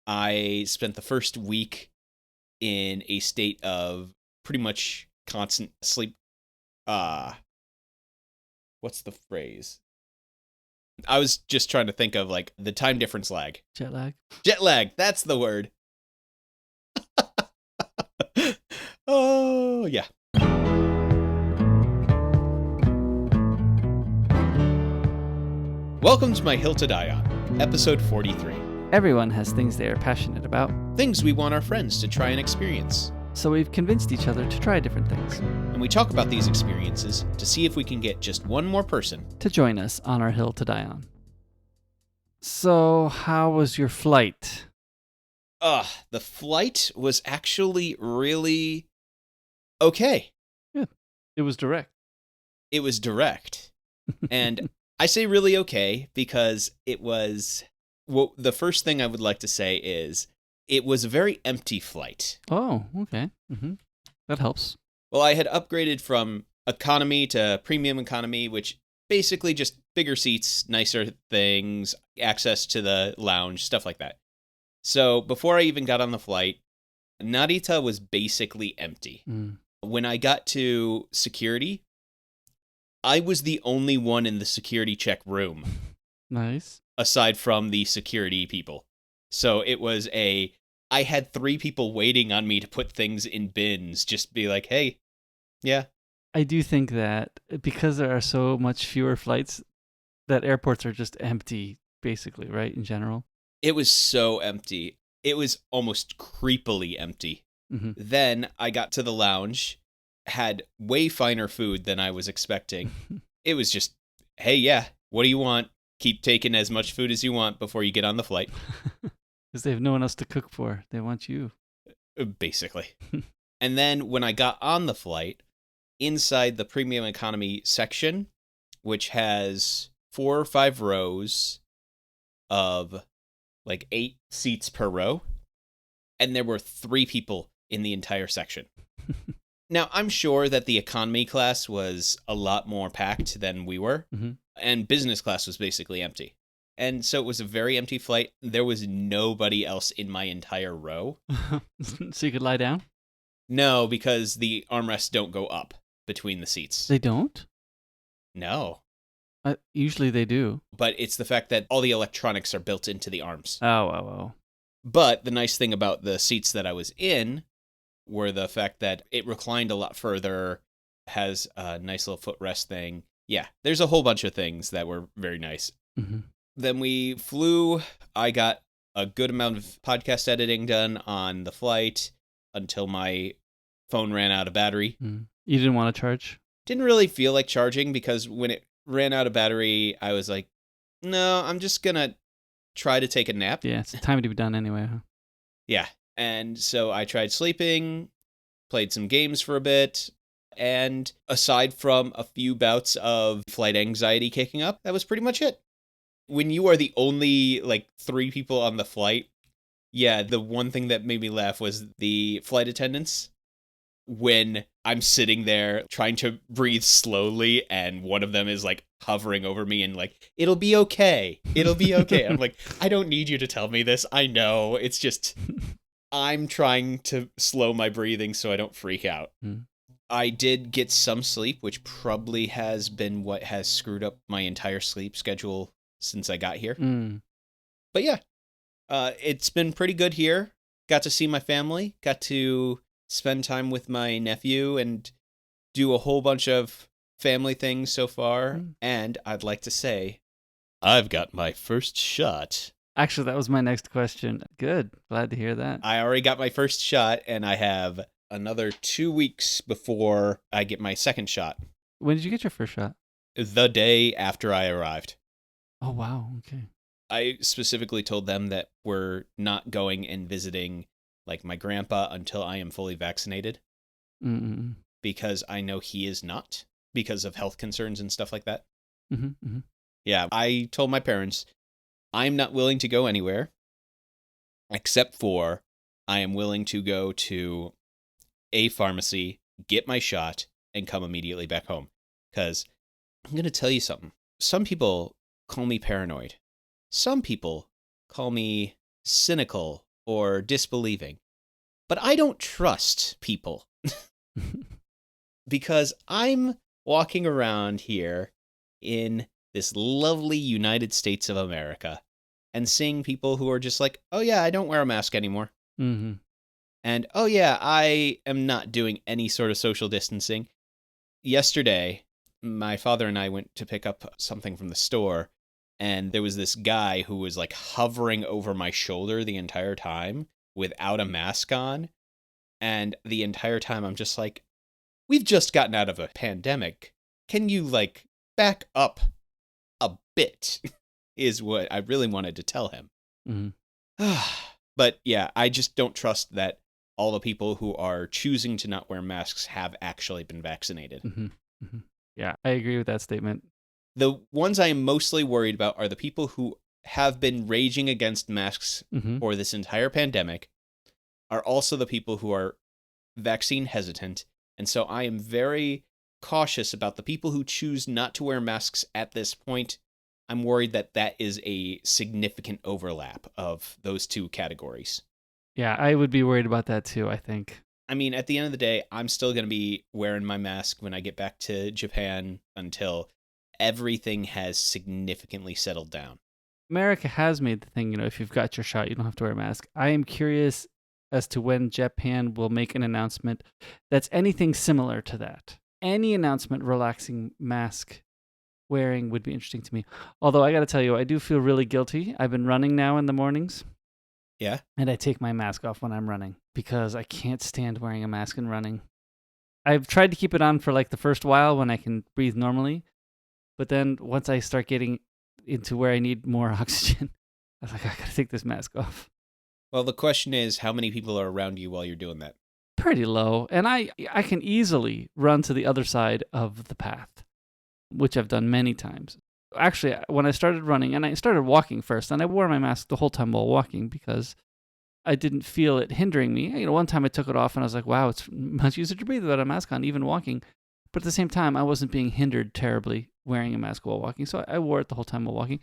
I spent the first week in a state of pretty much constant sleep. What's the phrase? I was just trying to think of like the time difference lag. Jet lag. Jet lag, that's the word. Oh, yeah. Welcome to My Hill to Die On, episode 43. Everyone has things they are passionate about, Things we want our friends to try and experience. so we've convinced each other to try different things. And we talk about these experiences to see if we can get just one more person. To join us on our hill to die on. So, how was your flight? The flight was actually really okay. It was direct. It was direct. And I say really okay because it was... Well, the first thing I would like to say is it was a very empty flight. Oh, okay. That helps. Well, I had upgraded from economy to premium economy, which basically just bigger seats, nicer things, access to the lounge, stuff like that. So before I even got on the flight, Narita was basically empty. When I got to security, I was the only one in the security check room. Nice. Aside from the security people. So it was I had 3 people waiting on me to put things in bins, just be like, hey, yeah. I do think that because there are so much fewer flights, that airports are just empty, basically, right, in general? It was so empty. It was almost creepily empty. Then I got to the lounge, had way finer food than I was expecting. It was just, hey, yeah, what do you want? Keep taking as much food as you want before you get on the flight. Because they have no one else to cook for. They want you. Basically. And then when I got on the flight, inside the premium economy section, which has 4 or 5 rows of like 8 seats per row, and there were 3 people in the entire section. Now, I'm sure that the economy class was a lot more packed than we were, and business class was basically empty. And so it was a very empty flight. There was nobody else in my entire row. So you could lie down? No, because the armrests don't go up between the seats. They don't? No. Usually they do. But it's the fact that all the electronics are built into the arms. Oh. But the nice thing about the seats that I was in were the fact that it reclined a lot further, has a nice little footrest thing. Yeah, there's a whole bunch of things that were very nice. Then we flew. I got a good amount of podcast editing done on the flight until my phone ran out of battery. You didn't want to charge? Didn't really feel like charging because when it ran out of battery, I was like, no, I'm just going to try to take a nap. Yeah, it's time to be done anyway, huh? Yeah. And so I tried sleeping, played some games for a bit, and aside from a few bouts of flight anxiety kicking up, that was pretty much it. When you are the only, 3 people on the flight, yeah, the one thing that made me laugh was the flight attendants. When I'm sitting there trying to breathe slowly and one of them is hovering over me and it'll be okay. It'll be okay. I'm like, I don't need you to tell me this. I know. It's just, I'm trying to slow my breathing so I don't freak out. I did get some sleep, which probably has been what has screwed up my entire sleep schedule since I got here. But yeah, it's been pretty good here. Got to see my family, got to spend time with my nephew and do a whole bunch of family things so far. And I'd like to say, I've got my first shot. Actually, that was my next question. Good. Glad to hear that. I already got my first shot, and I have another 2 weeks before I get my second shot. When did you get your first shot? The day after I arrived. Oh, wow. Okay. I specifically told them that we're not going and visiting my grandpa until I am fully vaccinated. Because I know he is not, because of health concerns and stuff like that. Yeah, I told my parents, I'm not willing to go anywhere, except for I am willing to go to a pharmacy, get my shot, and come immediately back home. Because I'm going to tell you something. Some people call me paranoid. Some people call me cynical or disbelieving. But I don't trust people because I'm walking around here in this lovely United States of America and seeing people who are just like, oh yeah, I don't wear a mask anymore. Mm-hmm. And oh yeah, I am not doing any sort of social distancing. Yesterday, my father and I went to pick up something from the store, and there was this guy who was like hovering over my shoulder the entire time without a mask on. And the entire time I'm just like, we've just gotten out of a pandemic. Can you like back up a bit? Is what I really wanted to tell him. Mm-hmm. But yeah, I just don't trust that all the people who are choosing to not wear masks have actually been vaccinated. Mm-hmm. Mm-hmm. Yeah, I agree with that statement. The ones I am mostly worried about are the people who have been raging against masks Mm-hmm. for this entire pandemic, are also the people who are vaccine hesitant. And so I am very cautious about the people who choose not to wear masks at this point. I'm worried that that is a significant overlap of those two categories. Yeah, I would be worried about that too, I think. I mean, at the end of the day, I'm still going to be wearing my mask when I get back to Japan until everything has significantly settled down. America has made the thing, if you've got your shot, you don't have to wear a mask. I am curious as to when Japan will make an announcement that's anything similar to that. Any announcement relaxing mask wearing would be interesting to me. Although I got to tell you, I do feel really guilty. I've been running now in the mornings. Yeah? And I take my mask off when I'm running because I can't stand wearing a mask and running. I've tried to keep it on for like the first while when I can breathe normally. But then once I start getting into where I need more oxygen, I was like, I got to take this mask off. Well, the question is, how many people are around you while you're doing that? Pretty low. And I can easily run to the other side of the path, which I've done many times. Actually, when I started running, and I started walking first, and I wore my mask the whole time while walking because I didn't feel it hindering me. One time I took it off and I was like, wow, it's much easier to breathe without a mask on, even walking. But at the same time, I wasn't being hindered terribly wearing a mask while walking, so I wore it the whole time while walking.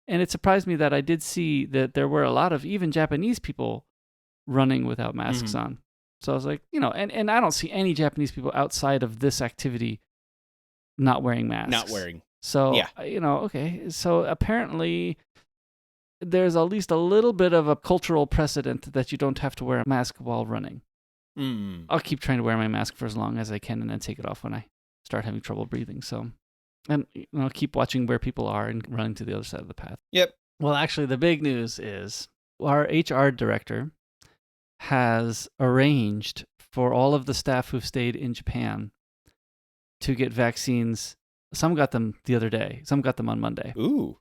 And it surprised me that I did see that there were a lot of even Japanese people running without masks on. So I was like, and I don't see any Japanese people outside of this activity not wearing masks. Not wearing. So, Yeah. Okay. So apparently there's at least a little bit of a cultural precedent that you don't have to wear a mask while running. I'll keep trying to wear my mask for as long as I can and then take it off when I start having trouble breathing. So, and I'll keep watching where people are and running to the other side of the path. Yep. Well, actually, the big news is our HR director has arranged for all of the staff who've stayed in Japan to get vaccines. Some got them the other day. Some got them on Monday. Ooh.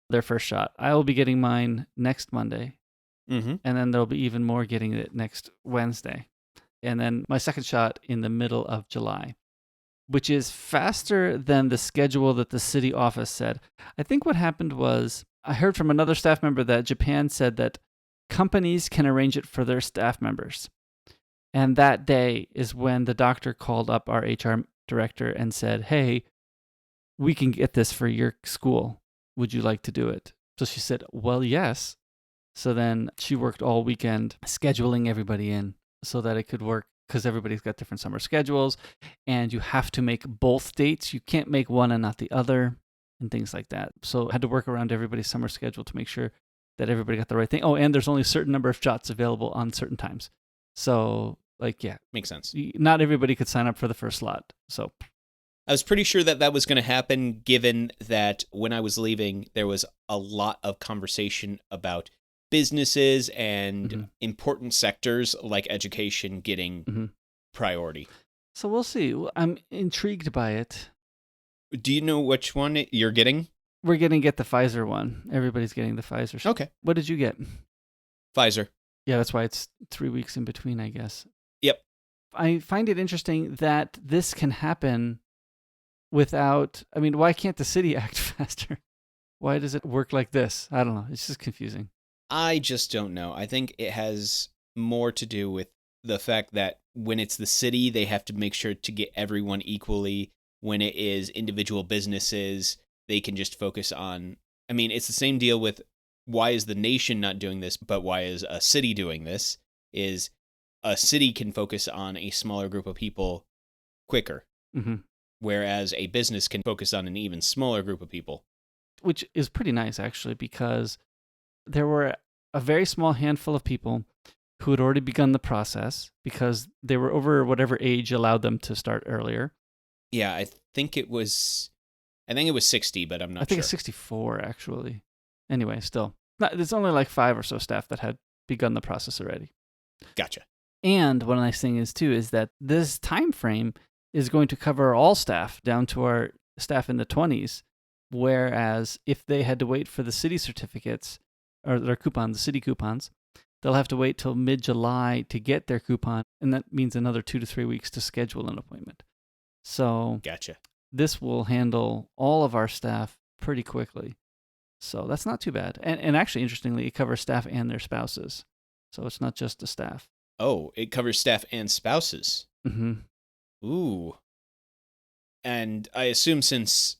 Their first shot. I will be getting mine next Monday. Mm-hmm. And then there'll be even more getting it next Wednesday. And then my second shot in the middle of July, which is faster than the schedule that the city office said. I think what happened was I heard from another staff member that Japan said that companies can arrange it for their staff members. And that day is when the doctor called up our HR director and said, hey, we can get this for your school. Would you like to do it? So she said, well, yes. So then she worked all weekend scheduling everybody in so that it could work because everybody's got different summer schedules and you have to make both dates. You can't make one and not the other and things like that. So I had to work around everybody's summer schedule to make sure that everybody got the right thing. Oh, and there's only a certain number of shots available on certain times. So, yeah. Makes sense. Not everybody could sign up for the first slot. So I was pretty sure that was going to happen, given that when I was leaving, there was a lot of conversation about businesses and important sectors like education getting priority. So we'll see. I'm intrigued by it. Do you know which one you're getting? We're going to get the Pfizer one. Everybody's getting the Pfizer. Okay. What did you get? Pfizer. Yeah, that's why it's 3 weeks in between, I guess. Yep. I find it interesting that this can happen without, why can't the city act faster? Why does it work like this? I don't know. It's just confusing. I just don't know. I think it has more to do with the fact that when it's the city, they have to make sure to get everyone equally. When it is individual businesses, they can just focus on, it's the same deal with why is the nation not doing this, but why is a city doing this, is a city can focus on a smaller group of people quicker, whereas a business can focus on an even smaller group of people. Which is pretty nice, actually, because there were a very small handful of people who had already begun the process because they were over whatever age allowed them to start earlier. Yeah, I think it was 60, but I'm not sure. I think it's 64, actually. Anyway, still. There's only like 5 or so staff that had begun the process already. Gotcha. And one nice thing is, too, is that this time frame is going to cover all staff down to our staff in the 20s, whereas if they had to wait for the city certificates, or their coupons, the city coupons, they'll have to wait till mid-July to get their coupon, and that means another 2 to 3 weeks to schedule an appointment. So Gotcha. This will handle all of our staff pretty quickly. So that's not too bad. And actually, interestingly, it covers staff and their spouses. So it's not just the staff. Oh, it covers staff and spouses. Mm-hmm. Ooh. And I assume since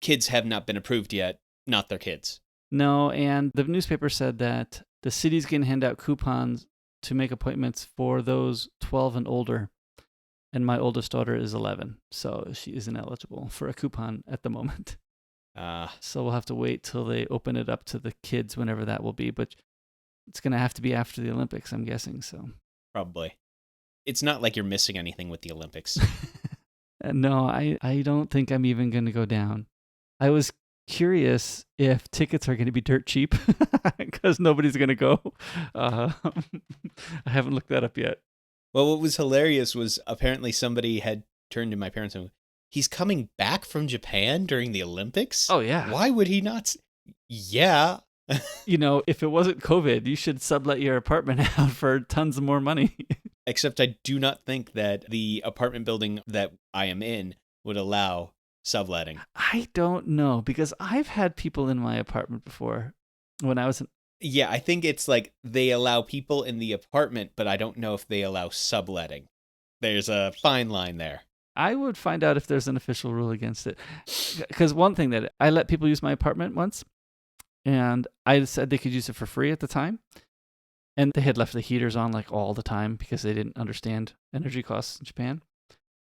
kids have not been approved yet, not their kids. No, and the newspaper said that the city's going to hand out coupons to make appointments for those 12 and older. And my oldest daughter is 11, so she isn't eligible for a coupon at the moment. So we'll have to wait till they open it up to the kids whenever that will be. But it's going to have to be after the Olympics, I'm guessing. So probably. It's not like you're missing anything with the Olympics. No, I don't think I'm even going to go down. I was curious if tickets are going to be dirt cheap because nobody's going to go. I haven't looked that up yet. Well, what was hilarious was apparently somebody had turned to my parents and, he's coming back from Japan during the Olympics? Oh, yeah. Why would he not? Yeah. If it wasn't COVID, you should sublet your apartment out for tons more money. Except I do not think that the apartment building that I am in would allow subletting. I don't know, because I've had people in my apartment before when I was in... Yeah, I think it's like they allow people in the apartment, but I don't know if they allow subletting. There's a fine line there. I would find out if there's an official rule against it. Because one thing that I let people use my apartment once, and I said they could use it for free at the time. And they had left the heaters on like all the time because they didn't understand energy costs in Japan.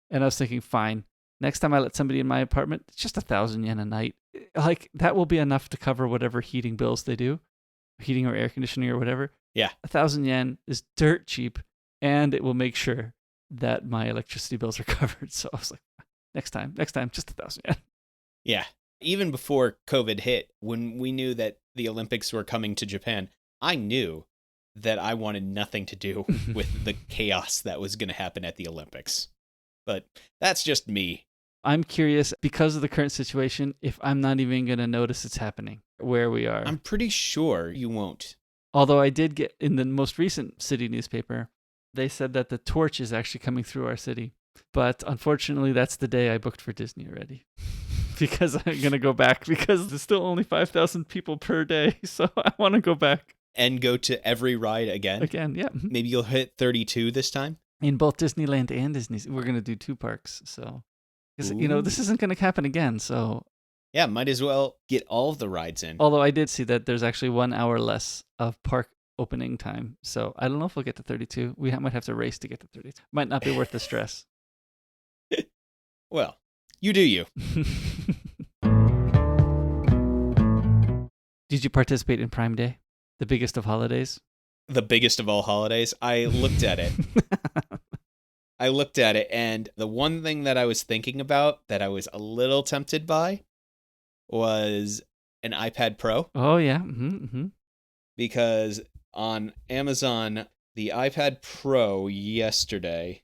And I was thinking, fine, next time I let somebody in my apartment, it's just 1,000 yen a night. Like, that will be enough to cover whatever heating bills they do. Heating or air conditioning or whatever. Yeah. 1,000 yen is dirt cheap, and it will make sure that my electricity bills are covered. So I was like, next time, just 1,000 yen. Yeah. Even before COVID hit, when we knew that the Olympics were coming to Japan, I knew that I wanted nothing to do with the chaos that was going to happen at the Olympics. But that's just me. I'm curious, because of the current situation, if I'm not even going to notice it's happening where we are. I'm pretty sure you won't. Although I did get, in the most recent city newspaper, they said that the torch is actually coming through our city. But unfortunately, that's the day I booked for Disney already. Because I'm going to go back, because there's still only 5,000 people per day. So I want to go back. And go to every ride again? Again, yeah. Maybe you'll hit 32 this time? In both Disneyland and Disney. We're going to do 2 parks, so... Because, this isn't going to happen again, so... Yeah, might as well get all of the rides in. Although I did see that there's actually 1 hour less of park opening time, so I don't know if we'll get to 32. We might have to race to get to 32. Might not be worth the stress. Well, you do you. Did you participate in Prime Day? The biggest of holidays? The biggest of all holidays? I looked at it. And the one thing that I was thinking about that I was a little tempted by was an iPad Pro. Oh, yeah. Mm-hmm. Because on Amazon, the iPad Pro yesterday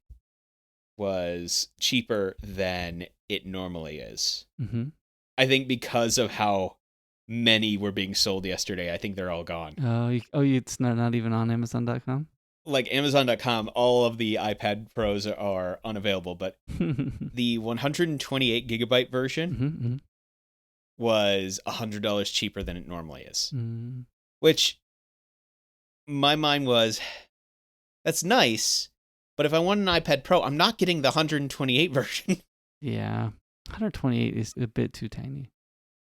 was cheaper than it normally is. Mm-hmm. I think because of how many were being sold yesterday, I think they're all gone. It's not even on Amazon.com? Like Amazon.com, all of the iPad Pros are unavailable, but the 128 gigabyte version was $100 cheaper than it normally is. Which my mind was, that's nice, but if I want an iPad Pro, I'm not getting the 128 version. Yeah, 128 is a bit too tiny.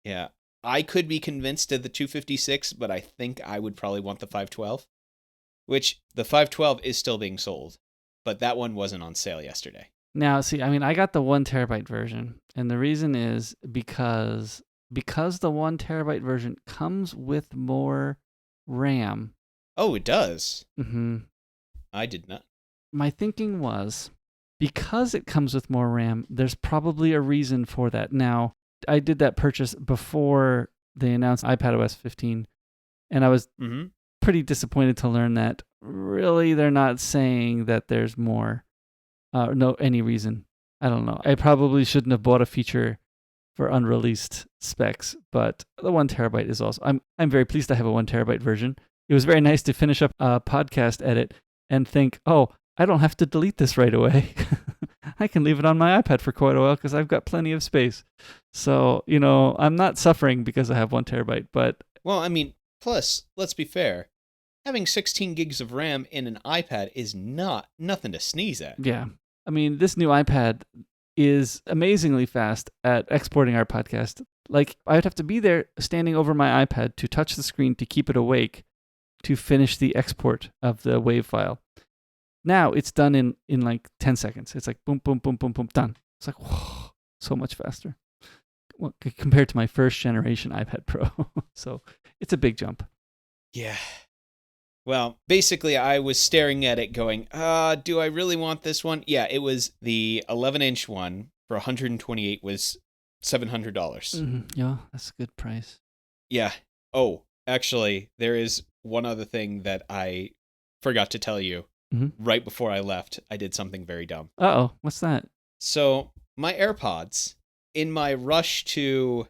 Yeah, I could be convinced of the 256, but I think I would probably want the 512, which the 512 is still being sold, but that one wasn't on sale yesterday. Now, see, I mean, I got the 1 terabyte version, and the reason is because the 1 terabyte version comes with more RAM. Oh, it does? Mm-hmm. I did not. My thinking was, because it comes with more RAM, there's probably a reason for that. Now, I did that purchase before they announced iPadOS 15, and I was pretty disappointed to learn that really they're not saying that there's more. Any reason. I don't know. I probably shouldn't have bought a feature for unreleased specs, but the 1 terabyte is also. I'm very pleased to have a 1 terabyte version. It was very nice to finish up a podcast edit and think, oh, I don't have to delete this right away. I can leave it on my iPad for quite a while because I've got plenty of space. So, I'm not suffering because I have 1 terabyte, but. Well, I mean, plus, let's be fair. Having 16 gigs of RAM in an iPad is nothing to sneeze at. Yeah. I mean, this new iPad is amazingly fast at exporting our podcast. Like, I'd have to be there standing over my iPad to touch the screen to keep it awake to finish the export of the WAV file. Now it's done in like 10 seconds. It's like boom, boom, boom, boom, boom, done. It's like, whoa, so much faster compared to my first generation iPad Pro. So it's a big jump. Yeah. Well, basically, I was staring at it going, do I really want this one? Yeah, it was the 11-inch one for $128 was $700. Mm-hmm. Yeah, that's a good price. Yeah. Oh, actually, there is one other thing that I forgot to tell you. Right before I left, I did something very dumb. Uh-oh, what's that? So, my AirPods, in my rush to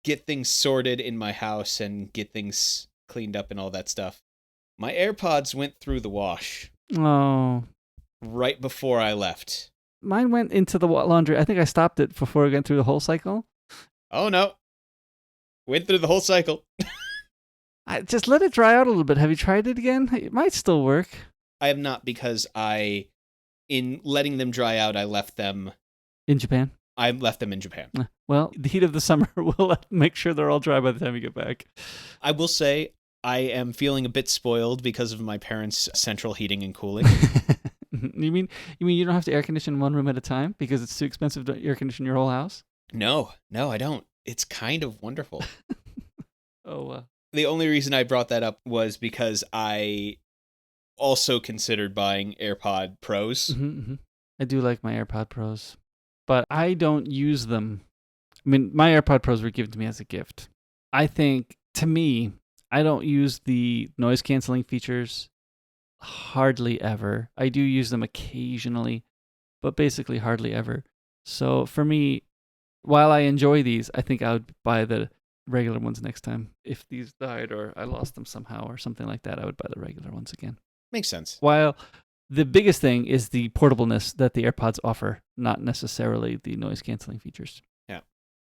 get things sorted in my house and get things cleaned up and all that stuff, my AirPods went through the wash. Oh. Right before I left. Mine went into the laundry. I think I stopped it before it went through the whole cycle. Oh, no. Went through the whole cycle. I just let it dry out a little bit. Have you tried it again? It might still work. I have not, because in letting them dry out, I left them... In Japan? I left them in Japan. Well, the heat of the summer will make sure they're all dry by the time you get back. I will say, I am feeling a bit spoiled because of my parents' central heating and cooling. You mean you don't have to air condition one room at a time because it's too expensive to air condition your whole house? No, I don't. It's kind of wonderful. Oh. The only reason I brought that up was because I also considered buying AirPod Pros. I do like my AirPod Pros, but I don't use them. I mean, my AirPod Pros were given to me as a gift. I think, to me, I don't use the noise canceling features hardly ever. I do use them occasionally, but basically hardly ever. So for me, while I enjoy these, I think I would buy the regular ones next time. If these died or I lost them somehow or something like that, I would buy the regular ones again. Makes sense. While the biggest thing is the portableness that the AirPods offer, not necessarily the noise canceling features. Yeah.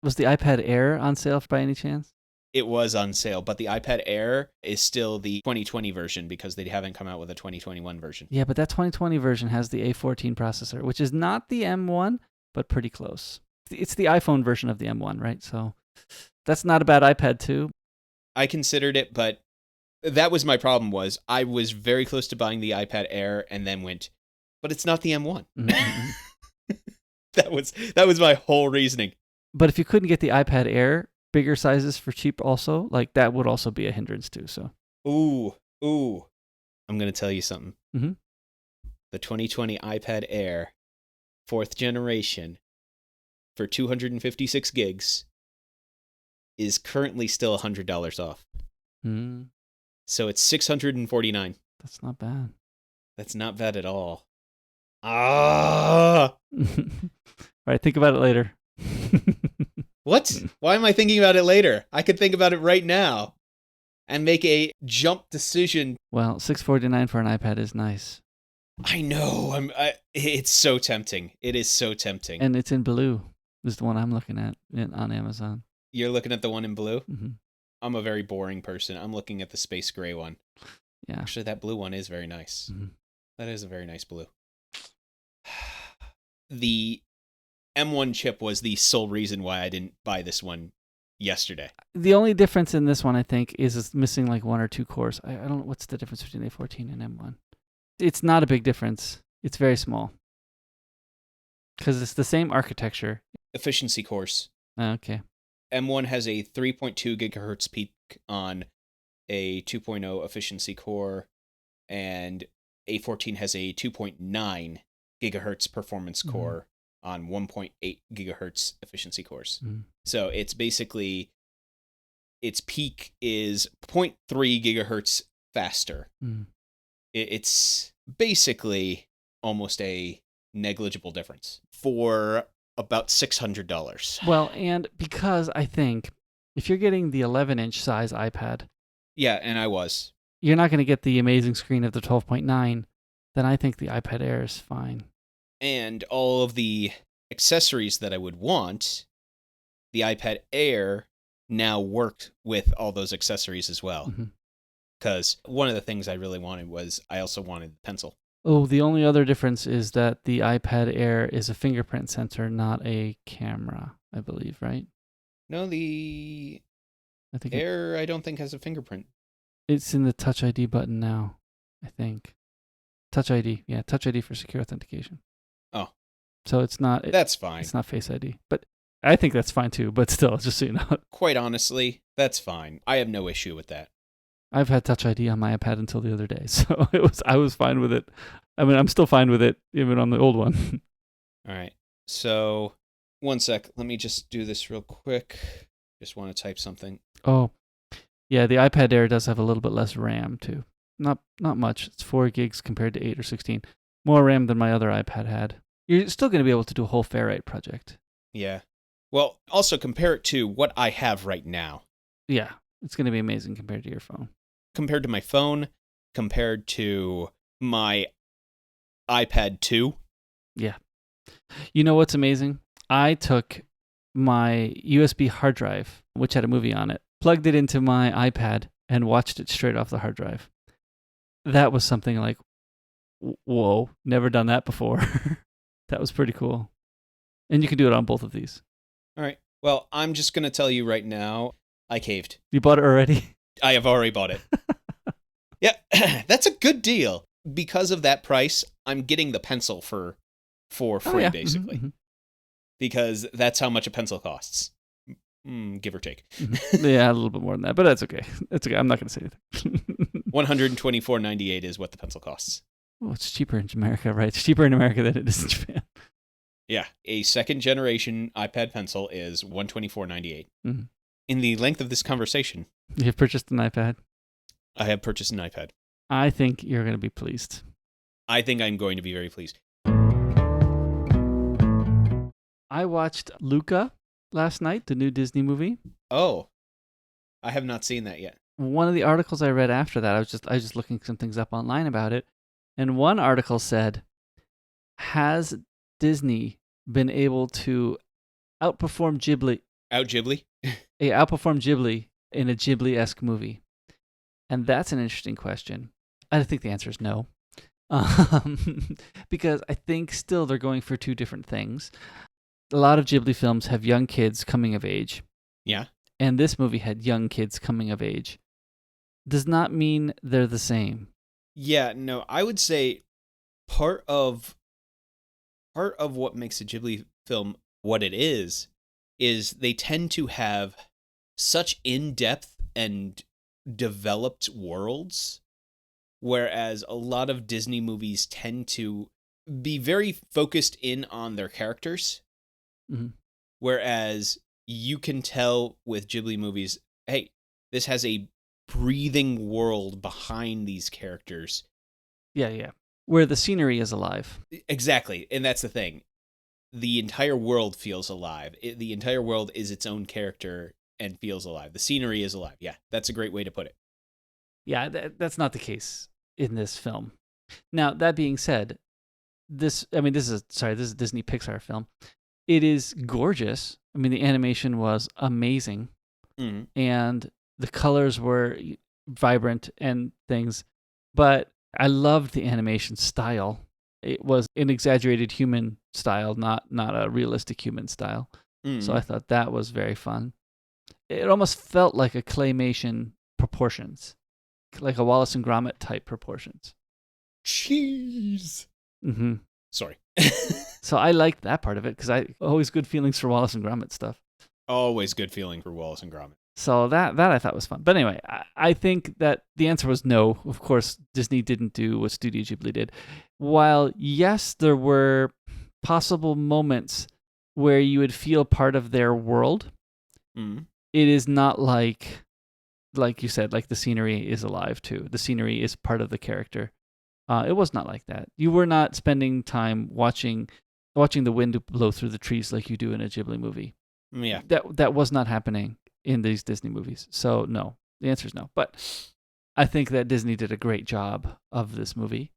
Was the iPad Air on sale by any chance? It was on sale, but the iPad Air is still the 2020 version because they haven't come out with a 2021 version. Yeah, but that 2020 version has the A14 processor, which is not the M1, but pretty close. It's the iPhone version of the M1, right? So that's not a bad iPad too. I considered it, but that was my problem. Was I was very close to buying the iPad Air and then went, but it's not the M1. Mm-hmm. That was my whole reasoning. But if you couldn't get the iPad Air bigger sizes for cheap also, like that would also be a hindrance too. So Ooh. I'm going to tell you something. Mm-hmm. The 2020 iPad Air, 4th generation, for 256 gigs, is currently still $100 off. So it's $649. That's not bad. That's not bad at all. All right, think about it later. What? Why am I thinking about it later? I could think about it right now and make a jump decision. Well, $649 for an iPad is nice. I know. It's so tempting. It is so tempting. And it's in blue. Is the one I'm looking at on Amazon. You're looking at the one in blue? Mm-hmm. I'm a very boring person. I'm looking at the space gray one. Yeah. Actually, that blue one is very nice. Mm-hmm. That is a very nice blue. The M1 chip was the sole reason why I didn't buy this one yesterday. The only difference in this one, I think, is it's missing like 1 or 2 cores. I don't know what's the difference between A14 and M1. It's not a big difference. It's very small. Because it's the same architecture. Efficiency cores. Okay. M1 has a 3.2 gigahertz peak on a 2.0 efficiency core, and A14 has a 2.9 gigahertz performance core on 1.8 gigahertz efficiency cores. So it's basically, its peak is 0.3 gigahertz faster. It's basically almost a negligible difference for about $600. Well, and because I think if you're getting the 11-inch size iPad, yeah, and I was, you're not going to get the amazing screen of the 12.9, then I think the iPad Air is fine. And all of the accessories that I would want, the iPad Air now worked with all those accessories as well. Because one of the things I really wanted was, I also wanted the pencil. Oh, the only other difference is that the iPad Air is a fingerprint sensor, not a camera, I believe, right? No, the I think Air, I don't think has a fingerprint. It's in the Touch ID button now, I think. Touch ID, yeah, Touch ID for secure authentication. Oh. So it's not... That's fine. It's not Face ID. But I think that's fine too, but still, just so you know. Quite honestly, that's fine. I have no issue with that. I've had Touch ID on my iPad until the other day, so I was fine with it. I mean, I'm still fine with it, even on the old one. All right. So, one sec. Let me just do this real quick. Just want to type something. Oh, yeah, the iPad Air does have a little bit less RAM, too. Not much. It's 4 gigs compared to 8 or 16. More RAM than my other iPad had. You're still going to be able to do a whole Ferrite project. Yeah. Well, also compare it to what I have right now. Yeah, it's going to be amazing compared to your phone. Compared to my phone, compared to my iPad 2. Yeah. You know what's amazing? I took my USB hard drive, which had a movie on it, plugged it into my iPad, and watched it straight off the hard drive. That was something like, whoa, never done that before. That was pretty cool. And you can do it on both of these. All right. Well, I'm just going to tell you right now, I caved. You bought it already? I have already bought it. Yeah, that's a good deal. Because of that price, I'm getting the pencil for free, basically. Because that's how much a pencil costs. Give or take. Yeah, a little bit more than that, but that's okay. That's okay. I'm not going to say anything. $124.98 is what the pencil costs. Well, it's cheaper in America, right? It's cheaper in America than it is in Japan. Yeah, a second generation iPad pencil is $124.98. In the length of this conversation, You've purchased an iPad? I have purchased an iPad. I think you're going to be pleased. I think I'm going to be very pleased. I watched Luca last night, the new Disney movie. Oh, I have not seen that yet. One of the articles I read after that, I was just looking some things up online about it, and one article said, has Disney been able to outperform Ghibli? Outperform Ghibli in a Ghibli-esque movie? And that's an interesting question. I think the answer is no. Because I think still they're going for two different things. A lot of Ghibli films have young kids coming of age. Yeah. And this movie had young kids coming of age. Does not mean they're the same. Yeah, no, I would say part of what makes a Ghibli film what it is they tend to have such in-depth and developed worlds, whereas a lot of Disney movies tend to be very focused in on their characters. Whereas you can tell with Ghibli movies, hey, this has a breathing world behind these characters. Yeah. Where the scenery is alive. Exactly, and that's the thing. The entire world feels alive. The entire world is its own character and feels alive. The scenery is alive. Yeah, that's a great way to put it. Yeah, that's not the case in this film. Now, that being said, this is a Disney Pixar film. It is gorgeous. I mean, the animation was amazing. And the colors were vibrant and things. But I loved the animation style. It was an exaggerated human style, not a realistic human style. So I thought that was very fun. It almost felt like a claymation proportions, like a Wallace and Gromit type proportions. Cheese. Mm-hmm. Sorry. So I liked that part of it because I always good feelings for Wallace and Gromit stuff. Always good feeling for Wallace and Gromit. So that I thought was fun. But anyway, I think that the answer was no. Of course, Disney didn't do what Studio Ghibli did. While, yes, there were possible moments where you would feel part of their world, it is not like you said, like the scenery is alive too. The scenery is part of the character. It was not like that. You were not spending time watching the wind blow through the trees like you do in a Ghibli movie. Yeah. That was not happening in these Disney movies. So no, the answer is no. But I think that Disney did a great job of this movie.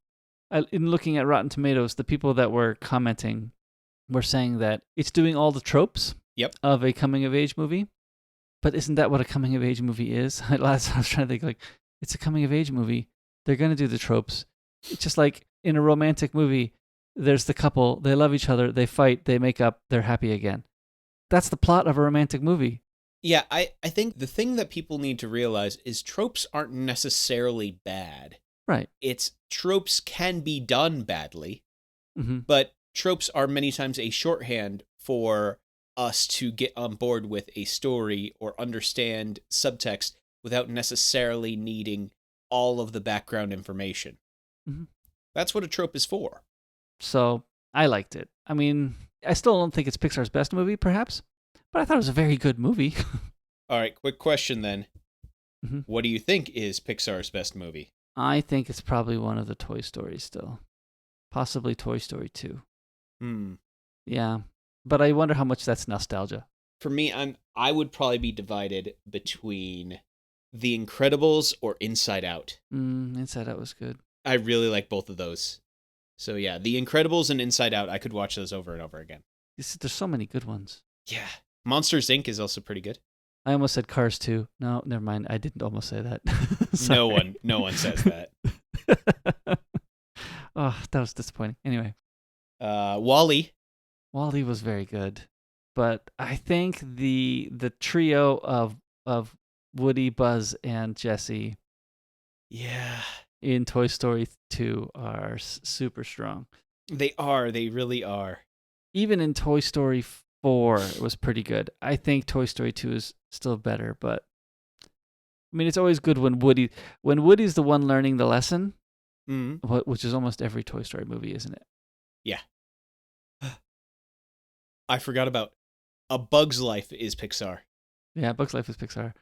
In looking at Rotten Tomatoes, the people that were commenting were saying that it's doing all the tropes of a coming-of-age movie. But isn't that what a coming-of-age movie is? Last I was trying to think, like, it's a coming-of-age movie. They're going to do the tropes. It's just like in a romantic movie, there's the couple, they love each other, they fight, they make up, they're happy again. That's the plot of a romantic movie. Yeah, I think the thing that people need to realize is tropes aren't necessarily bad. Right. It's tropes can be done badly, but tropes are many times a shorthand for us to get on board with a story or understand subtext without necessarily needing all of the background information. That's what a trope is for. So I liked it. I mean, I still don't think it's Pixar's best movie, perhaps, but I thought it was a very good movie. All right, quick question then. What do you think is Pixar's best movie? I think it's probably one of the Toy Stories still. Possibly Toy Story 2. Yeah, but I wonder how much that's nostalgia. For me, I would probably be divided between The Incredibles or Inside Out. Inside Out was good. I really like both of those. So yeah, The Incredibles and Inside Out, I could watch those over and over again. There's so many good ones. Yeah. Monsters, Inc. is also pretty good. I almost said Cars 2. No, never mind. I didn't almost say that. No one says that. Oh, that was disappointing. Anyway. WALL-E. WALL-E was very good. But I think the trio of Woody, Buzz, and Jessie in Toy Story 2 are super strong. They are. They really are. Even in Toy Story 4, it was pretty good. I think Toy Story 2 is still better, but I mean, it's always good when Woody's the one learning the lesson, which is almost every Toy Story movie, isn't it? Yeah. I forgot about A Bug's Life is Pixar. Yeah, Bug's Life is Pixar.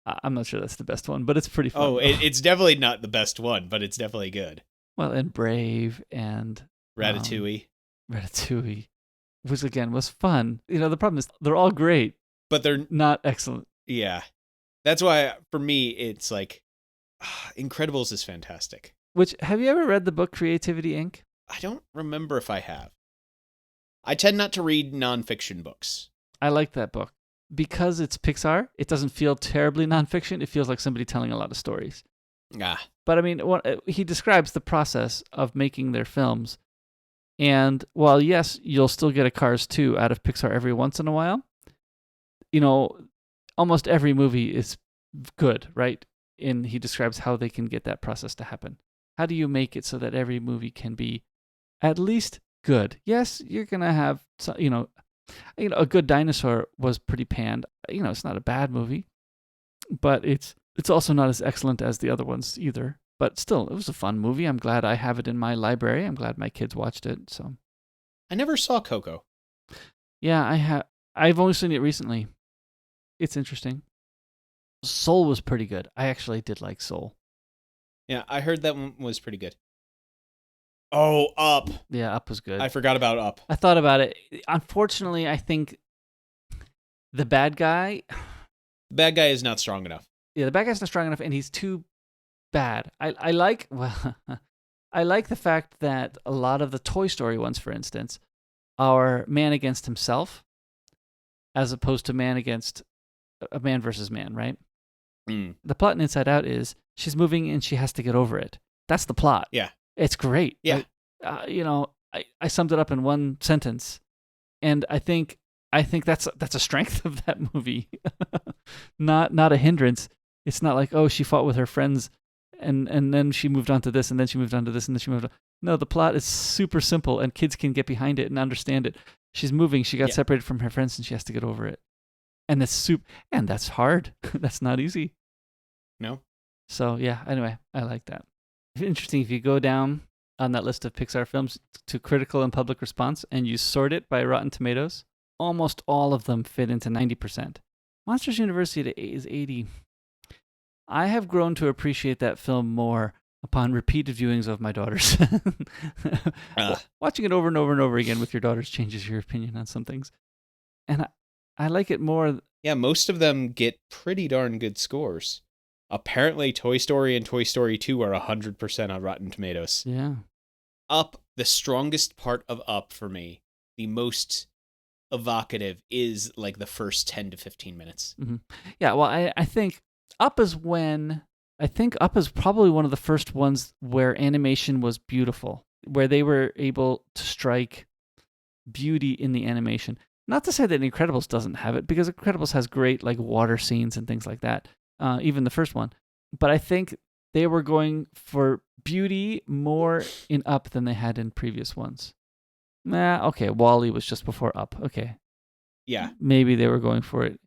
I'm not sure that's the best one, but it's pretty fun. Oh, it's definitely not the best one, but it's definitely good. Well, and Brave and Ratatouille. Ratatouille, which again was fun. You know, the problem is they're all great, but they're not excellent. Yeah. That's why, for me, it's like, Incredibles is fantastic. Which, have you ever read the book Creativity, Inc.? I don't remember if I have. I tend not to read nonfiction books. I like that book. Because it's Pixar, it doesn't feel terribly nonfiction. It feels like somebody telling a lot of stories. But I mean, he describes the process of making their films. And while, yes, you'll still get a Cars 2 out of Pixar every once in a while, you know, almost every movie is good, right? And he describes how they can get that process to happen. How do you make it so that every movie can be at least good? Yes, you're going to have, A Good Dinosaur was pretty panned. You know, it's not a bad movie, but it's also not as excellent as the other ones either. But still, it was a fun movie. I'm glad I have it in my library. I'm glad my kids watched it. So, I never saw Coco. Yeah, I have. I've only seen it recently. It's interesting. Soul was pretty good. I actually did like Soul. Yeah, I heard that one was pretty good. Oh, Up. Yeah, Up was good. I forgot about Up. I thought about it. Unfortunately, I think the bad guy... The bad guy is not strong enough. Yeah, the bad guy's not strong enough, and he's too bad. I like the fact that a lot of the Toy Story ones, for instance, are man against himself, as opposed to man against a man versus man, right? The plot in Inside Out is she's moving and she has to get over it. That's the plot. Yeah. It's great. Yeah. I summed it up in one sentence. And I think I think that's a strength of that movie, not a hindrance. It's not like, oh, she fought with her friends, and then she moved on to this, and then she moved on to this, and then she moved on. No, the plot is super simple, and kids can get behind it and understand it. She's moving. She got separated from her friends, and she has to get over it. And that's hard. That's not easy. No. So yeah. Anyway, I like that. Interesting. If you go down on that list of Pixar films to critical and public response, and you sort it by Rotten Tomatoes, almost all of them fit into 90%. Monsters University is 80. I have grown to appreciate that film more upon repeated viewings of my daughters. Watching it over and over and over again with your daughters changes your opinion on some things. And I like it more. Yeah, most of them get pretty darn good scores. Apparently, Toy Story and Toy Story 2 are 100% on Rotten Tomatoes. Yeah. Up, the strongest part of Up for me, the most evocative, is like the first 10 to 15 minutes. Mm-hmm. Yeah, well, I think Up is probably one of the first ones where animation was beautiful, where they were able to strike beauty in the animation. Not to say that Incredibles doesn't have it, because Incredibles has great like water scenes and things like that, even the first one. But I think they were going for beauty more in Up than they had in previous ones. Okay, WALL-E was just before Up. Okay. Yeah. Maybe they were going for it.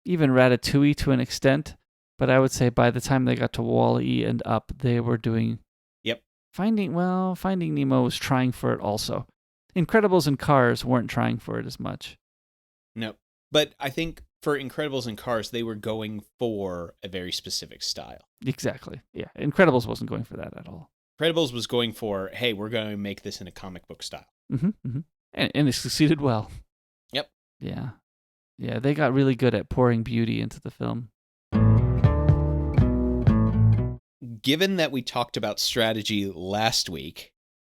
Even Ratatouille to an extent. But I would say by the time they got to WALL-E and Up, they were doing... Yep. Finding Nemo was trying for it also. Incredibles and Cars weren't trying for it as much. No. But I think for Incredibles and Cars, they were going for a very specific style. Exactly. Yeah. Incredibles wasn't going for that at all. Incredibles was going for, hey, we're going to make this in a comic book style. Mm-hmm, mm-hmm. And it succeeded well. Yep. Yeah. Yeah, they got really good at pouring beauty into the film. Given that we talked about strategy last week,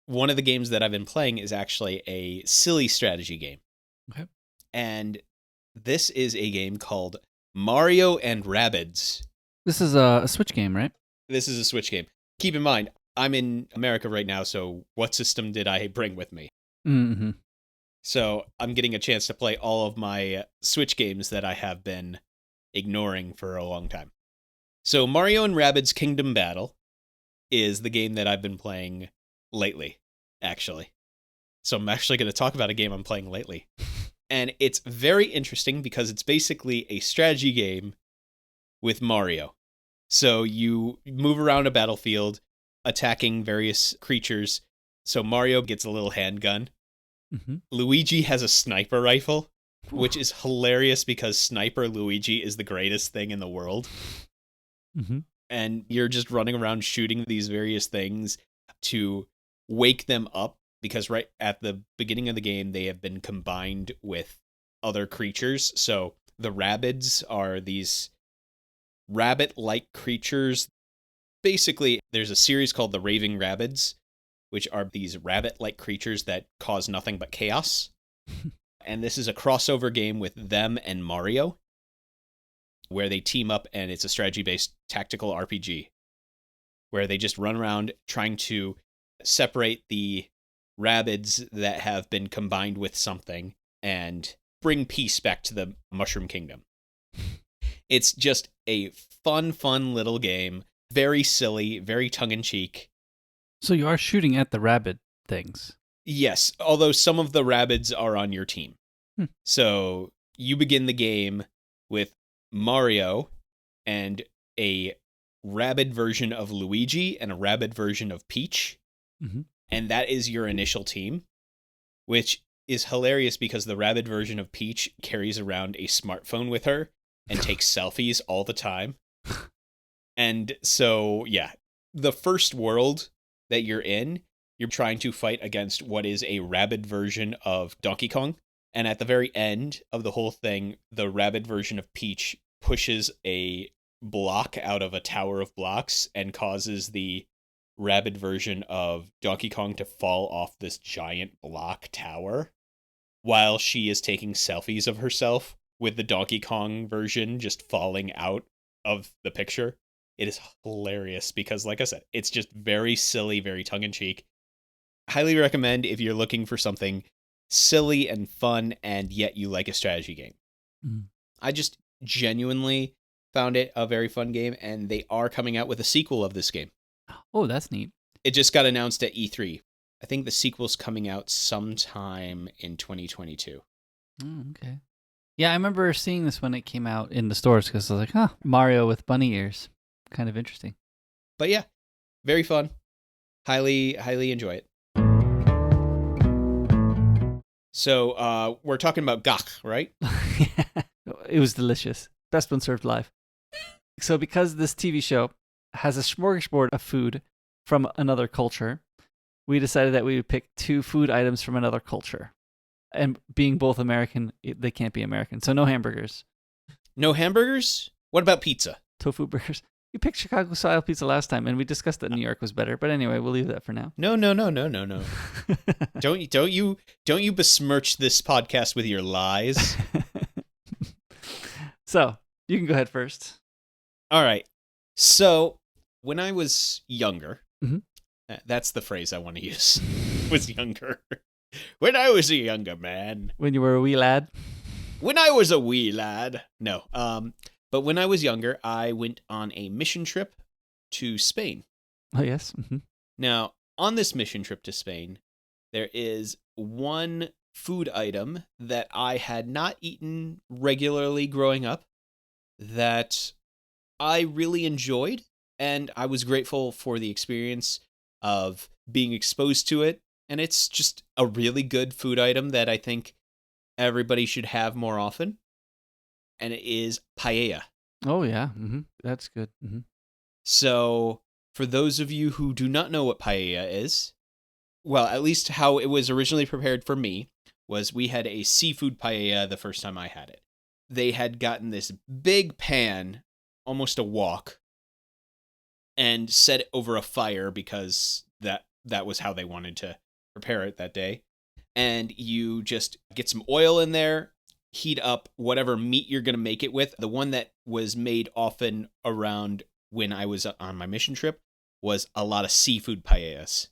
one of the games that I've been playing is actually a silly strategy game. Okay. And this is a game called Mario and Rabbids. This is a Switch game, right? This is a Switch game. Keep in mind, I'm in America right now, so what system did I bring with me? Mm-hmm. So I'm getting a chance to play all of my Switch games that I have been ignoring for a long time. So Mario and Rabbids Kingdom Battle is the game that I've been playing lately, actually. So I'm actually going to talk about a game I'm playing lately. And it's very interesting because it's basically a strategy game with Mario. So you move around a battlefield, attacking various creatures. So Mario gets a little handgun. Mm-hmm. Luigi has a sniper rifle, which is hilarious because Sniper Luigi is the greatest thing in the world. Mm-hmm. And you're just running around shooting these various things to wake them up, because right at the beginning of the game, they have been combined with other creatures. So the Rabbids are these rabbit-like creatures. Basically, there's a series called the Raving Rabbids, which are these rabbit-like creatures that cause nothing but chaos. And this is a crossover game with them and Mario, where they team up, and it's a strategy-based tactical RPG, where they just run around trying to separate the Rabbids that have been combined with something and bring peace back to the Mushroom Kingdom. It's just a fun little game. Very silly, very tongue-in-cheek. So you are shooting at the rabbit things. Yes, although some of the Rabbids are on your team. So you begin the game with Mario and a Rabbid version of Luigi and a Rabbid version of Peach. Mm-hmm. And that is your initial team, which is hilarious because the Rabbid version of Peach carries around a smartphone with her and takes selfies all the time. And so, yeah, the first world that you're in, you're trying to fight against what is a Rabbid version of Donkey Kong. And at the very end of the whole thing, the Rabbid version of Peach pushes a block out of a tower of blocks and causes the Rabbid version of Donkey Kong to fall off this giant block tower while she is taking selfies of herself with the Donkey Kong version just falling out of the picture. It is hilarious because, like I said, it's just very silly, very tongue-in-cheek. Highly recommend if you're looking for something silly and fun, and yet you like a strategy game. Mm. I just genuinely found it a very fun game, and they are coming out with a sequel of this game. Oh, that's neat. It just got announced at E3. I think the sequel's coming out sometime in 2022. Okay. Yeah, I remember seeing this when it came out in the stores because I was like, huh, Mario with bunny ears. Kind of interesting. But yeah, very fun. Highly, highly enjoy it. So we're talking about gagh, right? It was delicious. Best when served live. So because this TV show has a smorgasbord of food from another culture, we decided that we would pick 2 food items from another culture. And being both American, they can't be American. So no hamburgers. No hamburgers? What about pizza? Tofu burgers. You picked Chicago style pizza last time, and we discussed that New York was better. But anyway, we'll leave that for now. No. Don't you besmirch this podcast with your lies. So you can go ahead first. All right. So when I was younger, Mhm. That's the phrase I want to use. Was younger. When I was a younger man. When you were a wee lad. When I was a wee lad. No. But when I was younger, I went on a mission trip to Spain. Oh, yes. Mm-hmm. Now, on this mission trip to Spain, there is one food item that I had not eaten regularly growing up that I really enjoyed, and I was grateful for the experience of being exposed to it. And it's just a really good food item that I think everybody should have more often. And it is paella. Oh, yeah. Mm-hmm. That's good. Mm-hmm. So, for those of you who do not know what paella is, well, at least how it was originally prepared for me, was we had a seafood paella the first time I had it. They had gotten this big pan, almost a wok, and set it over a fire because that was how they wanted to prepare it that day. And you just get some oil in there, heat up whatever meat you're going to make it with. The one that was made often around when I was on my mission trip was a lot of seafood paellas.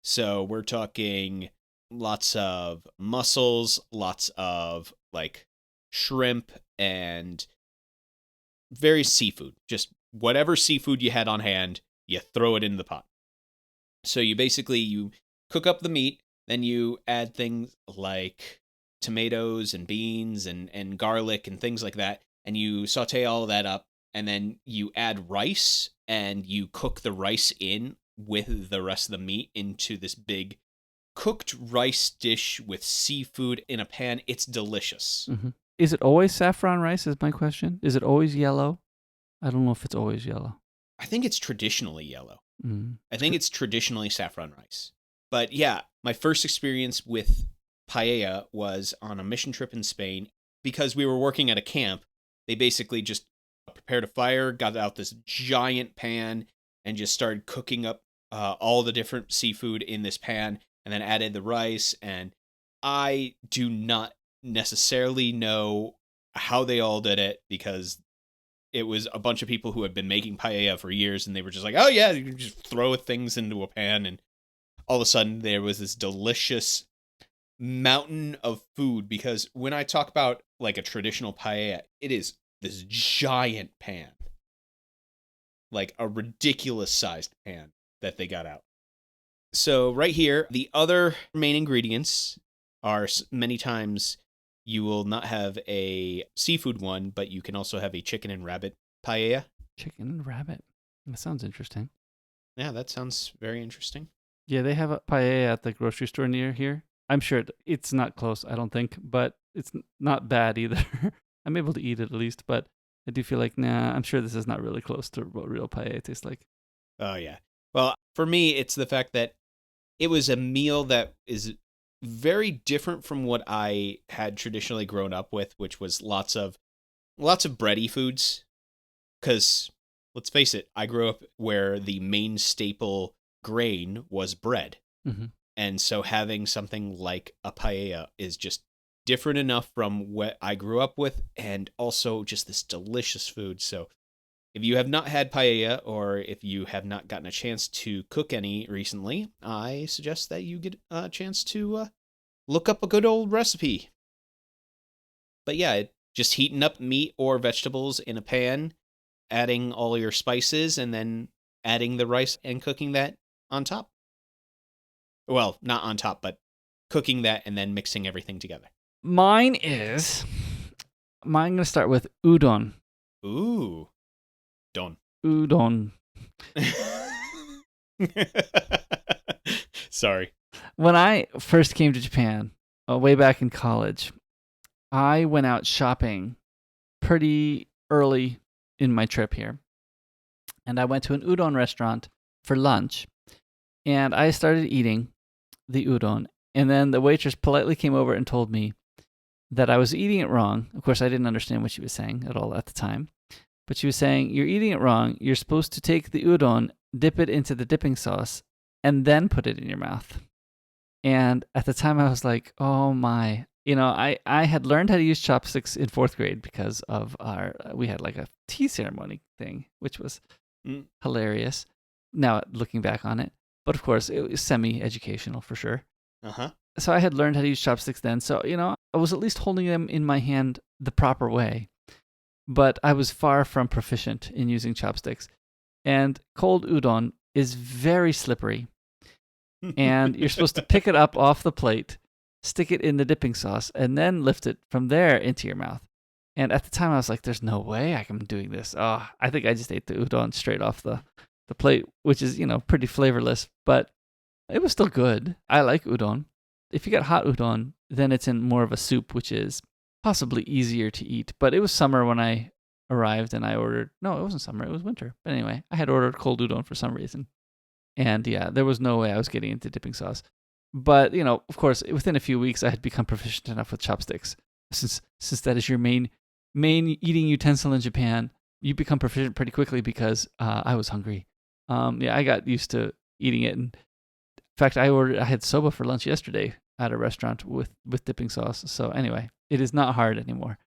So we're talking lots of mussels, lots of like shrimp, and various seafood. Just whatever seafood you had on hand, you throw it in the pot. So you cook up the meat, then you add things like tomatoes and beans and garlic and things like that, and you saute all of that up, and then you add rice, and you cook the rice in with the rest of the meat into this big cooked rice dish with seafood in a pan. It's delicious. Mm-hmm. Is it always saffron rice is my question? Is it always yellow? I don't know if it's always yellow. I think it's traditionally yellow. Mm. I think it's traditionally saffron rice. But yeah, my first experience with paella was on a mission trip in Spain. Because we were working at a camp, they basically just prepared a fire, got out this giant pan, and just started cooking up all the different seafood in this pan, and then added the rice. And I do not necessarily know how they all did it, because it was a bunch of people who had been making paella for years, and they were just like, oh yeah, you can just throw things into a pan, and all of a sudden there was this delicious mountain of food. Because when I talk about like a traditional paella, it is this giant pan, like a ridiculous sized pan that they got out. So right here, the other main ingredients are many times you will not have a seafood one, but you can also have a chicken and rabbit paella. Chicken and rabbit. That sounds interesting. Yeah, that sounds very interesting. Yeah, they have a paella at the grocery store near here. I'm sure it's not close, I don't think, but it's not bad either. I'm able to eat it at least, but I do feel like, I'm sure this is not really close to what real paella tastes like. Oh, yeah. Well, for me, it's the fact that it was a meal that is very different from what I had traditionally grown up with, which was lots of bready foods. Because let's face it, I grew up where the main staple grain was bread. Mm-hmm. And so having something like a paella is just different enough from what I grew up with, and also just this delicious food. So if you have not had paella, or if you have not gotten a chance to cook any recently, I suggest that you get a chance to look up a good old recipe. But yeah, just heating up meat or vegetables in a pan, adding all your spices, and then adding the rice and cooking that on top. Well, not on top, but cooking that and then mixing everything together. Mine going to start with udon. Ooh. Done. Udon. Sorry. When I first came to Japan, way back in college, I went out shopping pretty early in my trip here. And I went to an udon restaurant for lunch. And I started eating the udon. And then the waitress politely came over and told me that I was eating it wrong. Of course, I didn't understand what she was saying at all at the time. But she was saying, you're eating it wrong. You're supposed to take the udon, dip it into the dipping sauce, and then put it in your mouth. And at the time, I was like, oh my. I had learned how to use chopsticks in 4th grade because of we had like a tea ceremony thing, which was hilarious. Now, looking back on it. But of course, it was semi-educational for sure. Uh-huh. So I had learned how to use chopsticks then. So, I was at least holding them in my hand the proper way. But I was far from proficient in using chopsticks. And cold udon is very slippery. And you're supposed to pick it up off the plate, stick it in the dipping sauce, and then lift it from there into your mouth. And at the time, I was like, there's no way I'm doing this. Oh, I think I just ate the udon straight off the plate, which is, pretty flavorless. But it was still good. I like udon. If you get hot udon, then it's in more of a soup, which is possibly easier to eat. But it was summer when I arrived and I ordered. No, it wasn't summer. It was winter. But anyway, I had ordered cold udon for some reason. And yeah, there was no way I was getting into dipping sauce. But, of course, within a few weeks, I had become proficient enough with chopsticks. Since that is your main eating utensil in Japan, you become proficient pretty quickly because I was hungry. I got used to eating it. And in fact, I had soba for lunch yesterday at a restaurant with dipping sauce. So anyway, it is not hard anymore.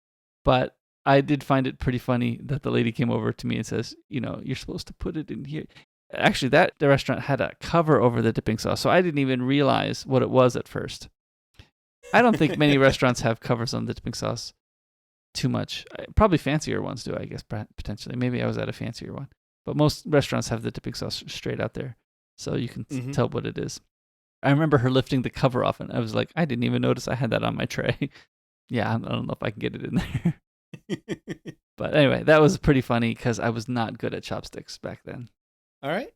But I did find it pretty funny that the lady came over to me and says, you're supposed to put it in here. Actually, the restaurant had a cover over the dipping sauce, so I didn't even realize what it was at first. I don't think many restaurants have covers on the dipping sauce too much. Probably fancier ones do, I guess, potentially. Maybe I was at a fancier one. But most restaurants have the dipping sauce straight out there, so you can tell what it is. I remember her lifting the cover off, and I was like, I didn't even notice I had that on my tray. Yeah, I don't know if I can get it in there. But anyway, that was pretty funny because I was not good at chopsticks back then. All right.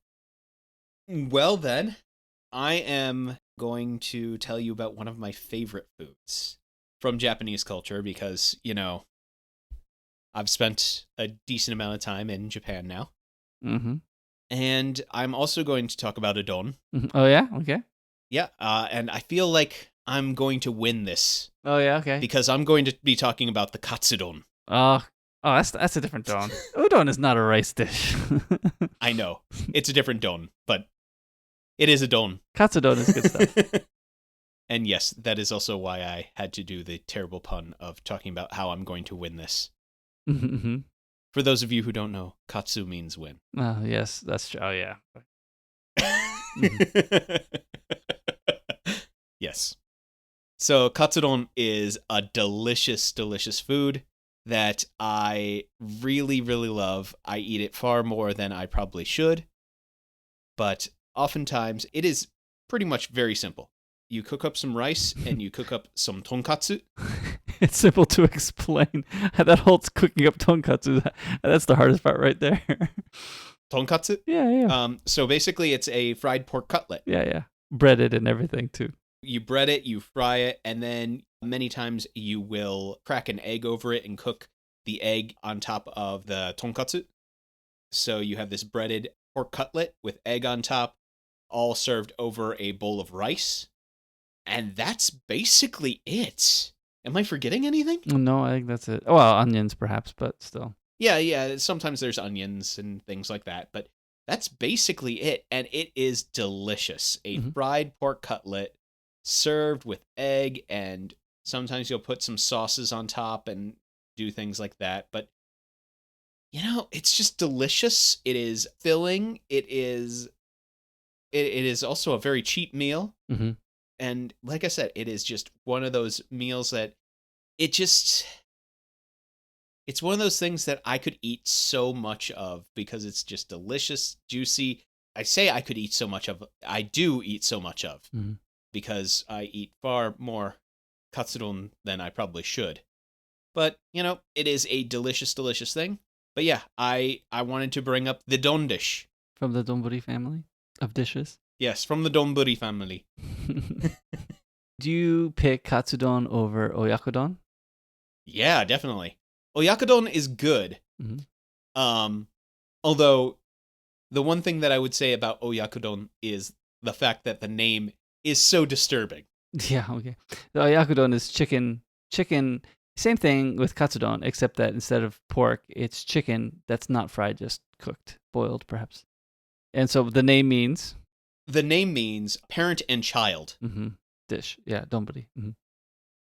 Well, then, I am going to tell you about one of my favorite foods from Japanese culture because, I've spent a decent amount of time in Japan now. Mm-hmm. And I'm also going to talk about udon. Mm-hmm. Oh, yeah? Okay. Yeah, and I feel like I'm going to win this. Oh, yeah? Okay. Because I'm going to be talking about the katsudon. Oh, that's a different don. Udon is not a rice dish. I know. It's a different don, but it is a don. Katsudon is good stuff. And yes, that is also why I had to do the terrible pun of talking about how I'm going to win this. Mm-hmm. For those of you who don't know, katsu means win. Oh, yes, that's true. Oh, yeah. Yes. So katsudon is a delicious, delicious food that I really, really love. I eat it far more than I probably should. But oftentimes, it is pretty much very simple. You cook up some rice and you cook up some tonkatsu. It's simple to explain. That whole cooking up tonkatsu, that's the hardest part right there. Tonkatsu? Yeah. So basically, it's a fried pork cutlet. Yeah. Breaded and everything, too. You bread it, you fry it, and then many times you will crack an egg over it and cook the egg on top of the tonkatsu. So you have this breaded pork cutlet with egg on top, all served over a bowl of rice. And that's basically it. Am I forgetting anything? No, I think that's it. Well, onions perhaps, but still. Yeah. Sometimes there's onions and things like that, but that's basically it. And it is delicious. A fried pork cutlet served with egg, and sometimes you'll put some sauces on top and do things like that. But, it's just delicious. It is filling. It is also a very cheap meal. Mm-hmm. And like I said, it is just one of those meals that it's one of those things that I could eat so much of because it's just delicious, juicy. I say I could eat so much of. I do eat so much of because I eat far more katsudon than I probably should. But, it is a delicious, delicious thing. But yeah, I wanted to bring up the don dish. From the donburi family of dishes? Yes, from the donburi family. Do you pick katsudon over oyakodon? Yeah, definitely. Oyakodon is good. Although, the one thing that I would say about oyakodon is the fact that the name is so disturbing. Yeah, okay. The oyakodon is chicken. Same thing with katsudon, except that instead of pork, it's chicken that's not fried, just cooked, boiled, perhaps. And so the name means? The name means parent and child. Dish. Yeah, donburi.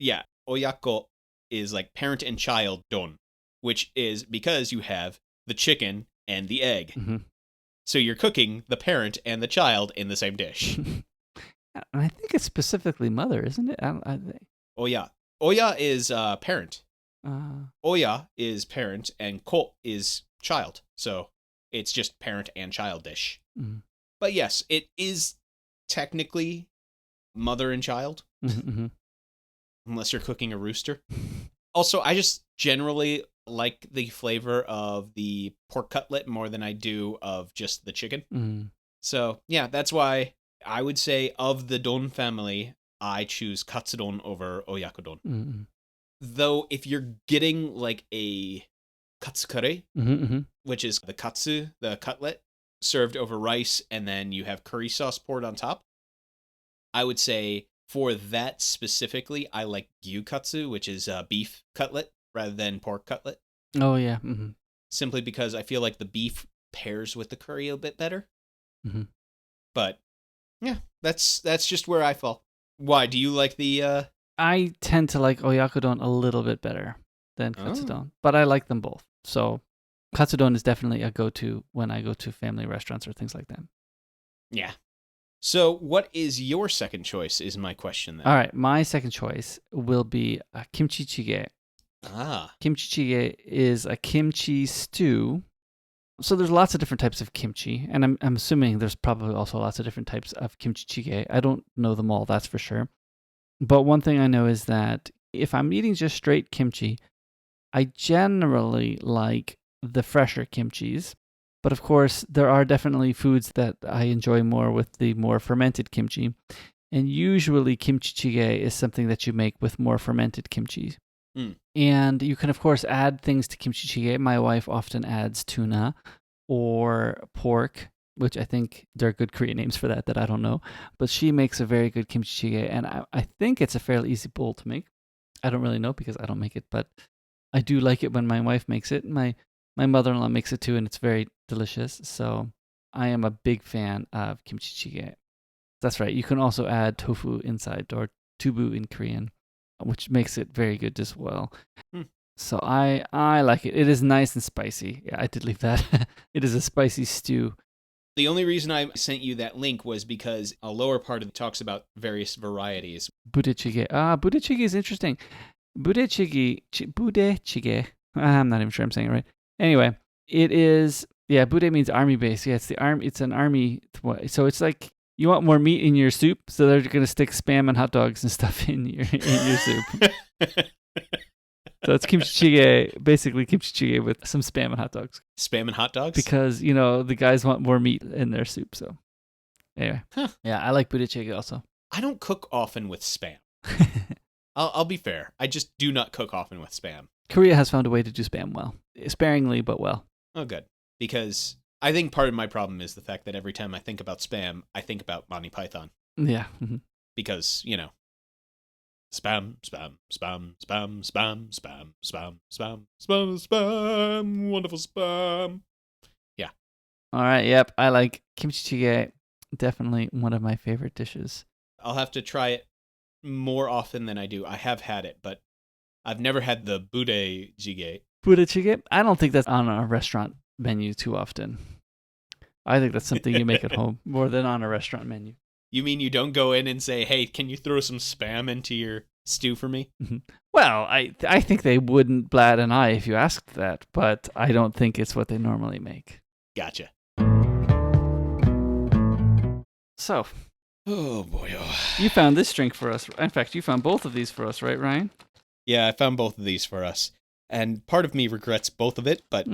Yeah, oyako is like parent and child don, which is because you have the chicken and the egg. So you're cooking the parent and the child in the same dish. And I think it's specifically mother, isn't it? Oya. Oya is parent. Uh, Oya is parent, and ko is child. So it's just parent and child dish. mm-hmm. But yes, it is technically mother and child, Mm-hmm. unless you're cooking a rooster. Also, I just generally like the flavor of the pork cutlet more than I do of just the chicken. Mm. So yeah, that's why I would say of the don family, I choose katsudon over oyakodon. Mm-hmm. Though if you're getting like a katsukare, which is the katsu, the cutlet, served over rice, and then you have curry sauce poured on top, I would say for that specifically, I like gyukatsu, which is a beef cutlet rather than pork cutlet. Oh, yeah. Simply because I feel like the beef pairs with the curry a bit better. But yeah, that's just where I fall. Why do you like the? I tend to like oyakodon a little bit better than katsudon, but I like them both. So katsudon is definitely a go-to when I go to family restaurants or things like that. Yeah. So what is your second choice is my question then. All right, my second choice will be kimchi jjigae. Kimchi jjigae is a kimchi stew. So there's lots of different types of kimchi, and I'm assuming there's probably also lots of different types of kimchi jjigae. I don't know them all, that's for sure. But one thing I know is that if I'm eating just straight kimchi, I generally like the fresher kimchis. But of course, there are definitely foods that I enjoy more with the more fermented kimchi. And usually kimchi jjigae is something that you make with more fermented kimchi. And you can, of course, add things to kimchi jjigae. My wife often adds tuna or pork, which I think there are good Korean names for that I don't know. But she makes a very good kimchi jjigae, and I think it's a fairly easy bowl to make. I don't really know because I don't make it, but I do like it when my wife makes it. My mother-in-law makes it too, and it's very delicious. So I am a big fan of kimchi jjigae. That's right. You can also add tofu inside, or tubu in Korean, which makes it very good as well. So I like it. It is nice and spicy. Yeah, I did leave that. It is a spicy stew. The only reason I sent you that link was because a lower part of it talks about various varieties. Budae-jjigae. Budae-jjigae is interesting. Budae-jjigae. I'm not even sure I'm saying it right. Anyway, it is, Budae means army base. Yeah, it's an army. So it's like you want more meat in your soup, so they're going to stick Spam and hot dogs and stuff in your soup. So it's kimchi jjigae, basically kimchi jjigae with some Spam and hot dogs. Spam and hot dogs? Because, the guys want more meat in their soup, so. Anyway. Yeah, I like budae-jjigae also. I don't cook often with Spam. I'll be fair. I just do not cook often with Spam. Korea has found a way to do Spam well. Sparingly, but well. Oh, good. Because I think part of my problem is the fact that every time I think about Spam, I think about Monty Python. Yeah. Because, spam, spam, spam, spam, spam, spam, spam, spam, spam, spam, wonderful spam. Yeah. All right, yep. I like kimchi jjigae. Definitely one of my favorite dishes. I'll have to try it more often than I do. I have had it, but I've never had the budae-jjigae. Budae-jjigae? I don't think that's on a restaurant menu too often. I think that's something you make at home more than on a restaurant menu. You mean you don't go in and say, hey, can you throw some Spam into your stew for me? Well, I think they wouldn't bat an eye if you asked that, but I don't think it's what they normally make. Gotcha. So, Oh, boy. you found this drink for us. In fact, you found both of these for us, right, Ryan? Yeah, I found both of these for us. And part of me regrets both of it, but,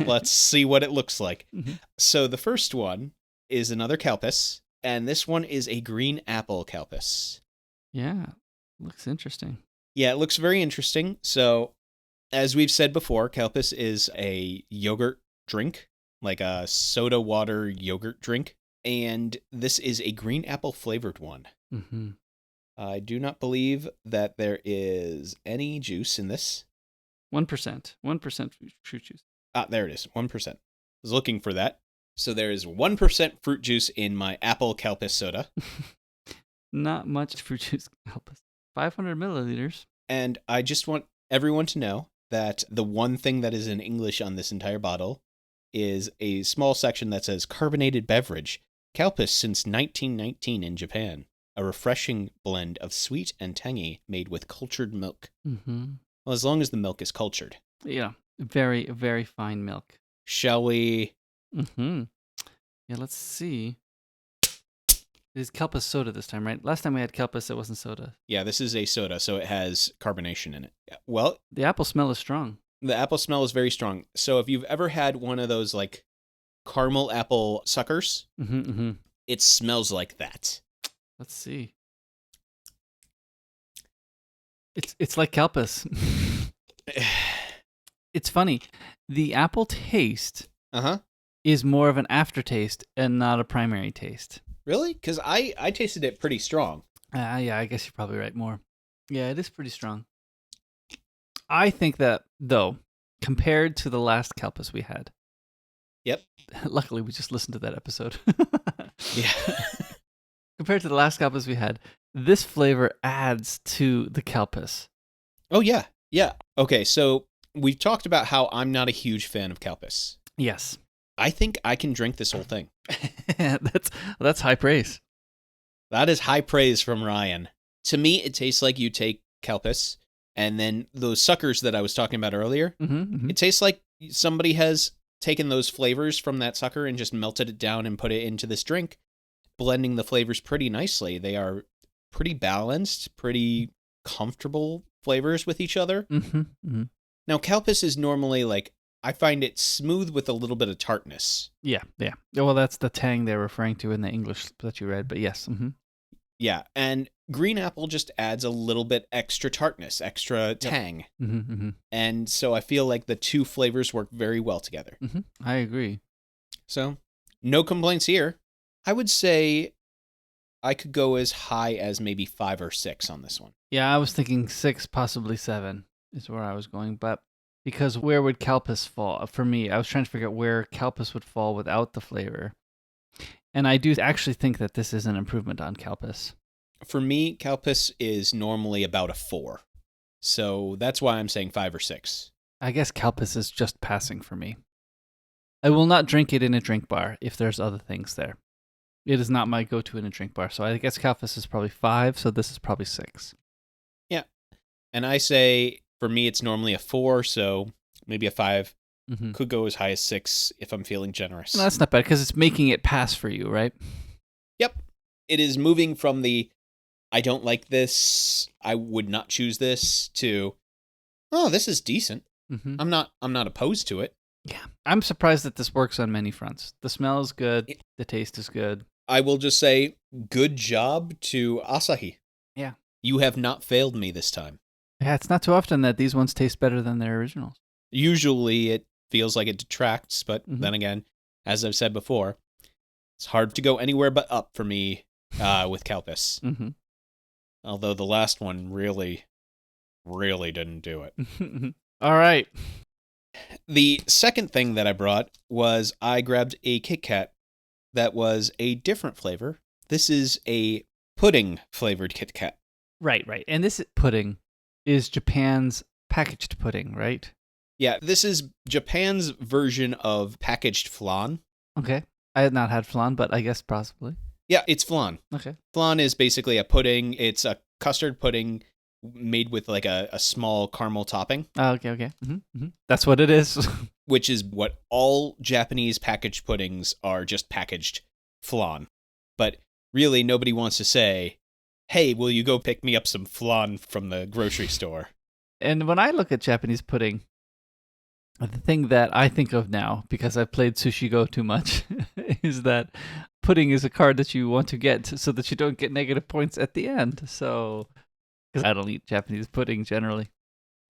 let's see what it looks like. Mhm. So the first one is another Calpus, and this one is a green apple Calpus. Yeah, looks interesting. Yeah, it looks very interesting. So, as we've said before, Calpus is a yogurt drink, like a soda water yogurt drink. And this is a green apple flavored one. Mm-hmm. I do not believe that there is any juice in this. 1%. 1% fruit juice. Ah, there it is. 1%. I was looking for that. So there is 1% fruit juice in my apple Calpus soda. Not much fruit juice. Help us. 500 milliliters. And I just want everyone to know that the one thing that is in English on this entire bottle is a small section that says carbonated beverage. Calpus since 1919 in Japan. A refreshing blend of sweet and tangy made with cultured milk. Mm-hmm. Well, as long as the milk is cultured. Yeah, very, very fine milk. Shall we? Mm-hmm. Yeah, let's see. It's Calpus soda this time, right? Last time we had Calpus, it wasn't soda. Yeah, this is a soda, so it has carbonation in it. Well, The apple smell is strong. the apple smell is very strong. So if you've ever had one of those like caramel apple suckers, Mm-hmm, mm-hmm. it smells like that. Let's see. It's like Calpus. It's funny. The apple taste Uh-huh. is more of an aftertaste and not a primary taste. Really? Because I tasted it pretty strong. Yeah, I guess you're probably right more. Yeah, it is pretty strong. I think that, though, compared to the last Calpus we had. Yep. Luckily, we just listened to that episode. Yeah. Compared to the last Calpus we had, this flavor adds to the Calpus. Oh, yeah. Yeah. Okay, so we've talked about how I'm not a huge fan of Calpus. Yes. I think I can drink this whole thing. That's high praise. That is high praise from Ryan. To me, it tastes like you take Calpus, and then those suckers that I was talking about earlier, Mm-hmm, mm-hmm. it tastes like somebody has taken those flavors from that sucker and just melted it down and put it into this drink, blending the flavors pretty nicely. They are pretty balanced, pretty comfortable flavors with each other. Mm-hmm, mm-hmm. Now, Calpus is normally like, I find it smooth with a little bit of tartness. Yeah. Well, that's the tang they're referring to in the English that you read, but yes. Mm-hmm. Yeah, and green apple just adds a little bit extra tartness, extra tang. Mm-hmm, mm-hmm. And so I feel like the two flavors work very well together. Mm-hmm. I agree. So, no complaints here. I would say I could go as high as maybe 5 or 6 on this one. Yeah, I was thinking 6, possibly 7 is where I was going, but because where would Calpus fall? For me, I was trying to figure out where Calpus would fall without the flavor. And I do actually think that this is an improvement on Calpus. For me, Calpus is normally about a 4. So that's why I'm saying 5 or 6. I guess Calpus is just passing for me. I will not drink it in a drink bar if there's other things there. It is not my go-to in a drink bar. So I guess Calpus is probably 5, so this is probably 6. Yeah. And I say, for me, it's normally a 4, so maybe a 5. Mm-hmm. Could go as high as 6 if I'm feeling generous. No, that's not bad because it's making it pass for you, right? Yep. It is moving from the, I don't like this, I would not choose this, to, oh, this is decent. Mm-hmm. I'm not opposed to it. Yeah. I'm surprised that this works on many fronts. The smell is good. The taste is good. I will just say, good job to Asahi. Yeah. You have not failed me this time. Yeah, it's not too often that these ones taste better than their originals. Usually it feels like it detracts, but Mm-hmm. then again, as I've said before, it's hard to go anywhere but up for me with Calpus. Mm-hmm. Although the last one really, really didn't do it. All right. The second thing that I brought was I grabbed a Kit Kat that was a different flavor. This is a pudding-flavored Kit Kat. Right. And this pudding is Japan's packaged pudding, right? Yeah, this is Japan's version of packaged flan. Okay. I had not had flan, but I guess possibly. Yeah, it's flan. Okay. Flan is basically a pudding. It's a custard pudding made with like a small caramel topping. Oh, okay. That's what it is. Which is what all Japanese packaged puddings are, just packaged flan. But really, nobody wants to say, hey, will you go pick me up some flan from the grocery store? And when I look at Japanese pudding, the thing that I think of now, because I've played Sushi Go too much, is that pudding is a card that you want to get so that you don't get negative points at the end. So, because I don't eat Japanese pudding generally,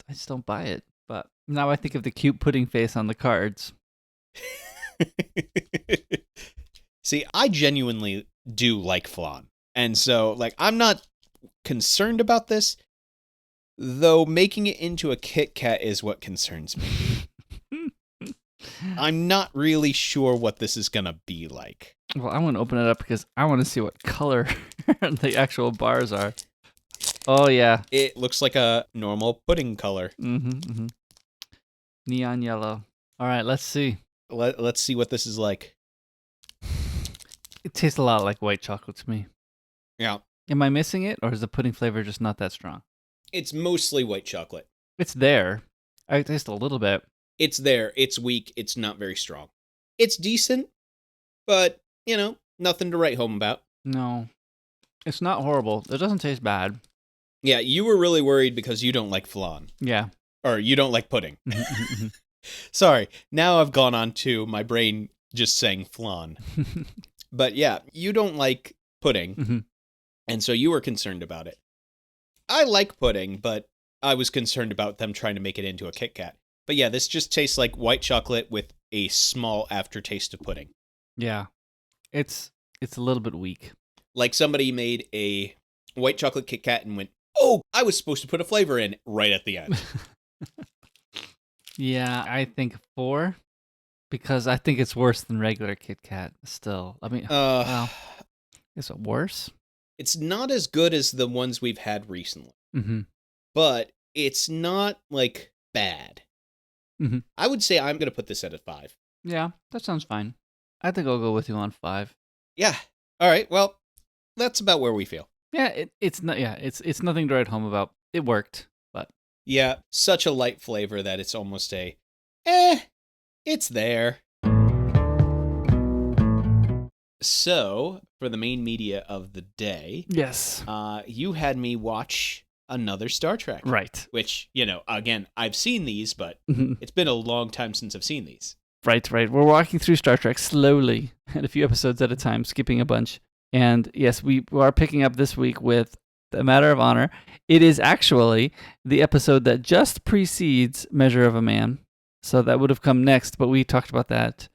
I just don't buy it. But now I think of the cute pudding face on the cards. See, I genuinely do like flan. And so, like, I'm not concerned about this, though making it into a Kit Kat is what concerns me. I'm not really sure what this is going to be like. Well, I want to open it up because I want to see what color the actual bars are. Oh, yeah. It looks like a normal pudding color. Mm-hmm. Neon yellow. All right, let's see. Let's see what this is like. It tastes a lot like white chocolate to me. Yeah. Am I missing it, or is the pudding flavor just not that strong? It's mostly white chocolate. It's there. I taste a little bit. It's there. It's weak. It's not very strong. It's decent, but, nothing to write home about. No. It's not horrible. It doesn't taste bad. Yeah, you were really worried because you don't like flan. Yeah. Or you don't like pudding. Sorry, now I've gone on to my brain just saying flan. But yeah, you don't like pudding, and so you were concerned about it. I like pudding, but I was concerned about them trying to make it into a Kit Kat. But yeah, this just tastes like white chocolate with a small aftertaste of pudding. Yeah. It's a little bit weak. Like somebody made a white chocolate Kit Kat and went, oh, I was supposed to put a flavor in right at the end. Yeah, I think 4, because I think it's worse than regular Kit Kat still. I mean, well, is it worse? It's not as good as the ones we've had recently. Mm-hmm. But it's not, like, bad. Mm-hmm. I would say I'm going to put this at a 5. Yeah, that sounds fine. I think I'll go with you on 5. Yeah. All right. Well, that's about where we feel. Yeah, it's not. Yeah, it's nothing to write home about. It worked, but yeah, such a light flavor that it's almost a, it's there. So, for the main media of the day, yes, you had me watch another Star Trek. Right. Which, again, I've seen these, but it's been a long time since I've seen these. Right. We're walking through Star Trek slowly, and a few episodes at a time, skipping a bunch. And yes, we are picking up this week with A Matter of Honor. It is actually the episode that just precedes Measure of a Man. So that would have come next, but we talked about that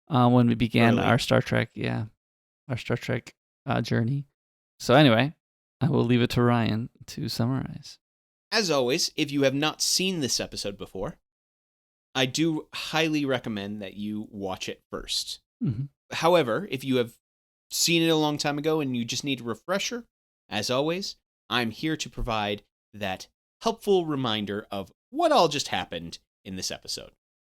when we began our Star Trek, journey. So anyway, I will leave it to Ryan to summarize. As always, if you have not seen this episode before, I do highly recommend that you watch it first. Mm-hmm. However, if you have seen it a long time ago and you just need a refresher, as always, I'm here to provide that helpful reminder of what all just happened in this episode.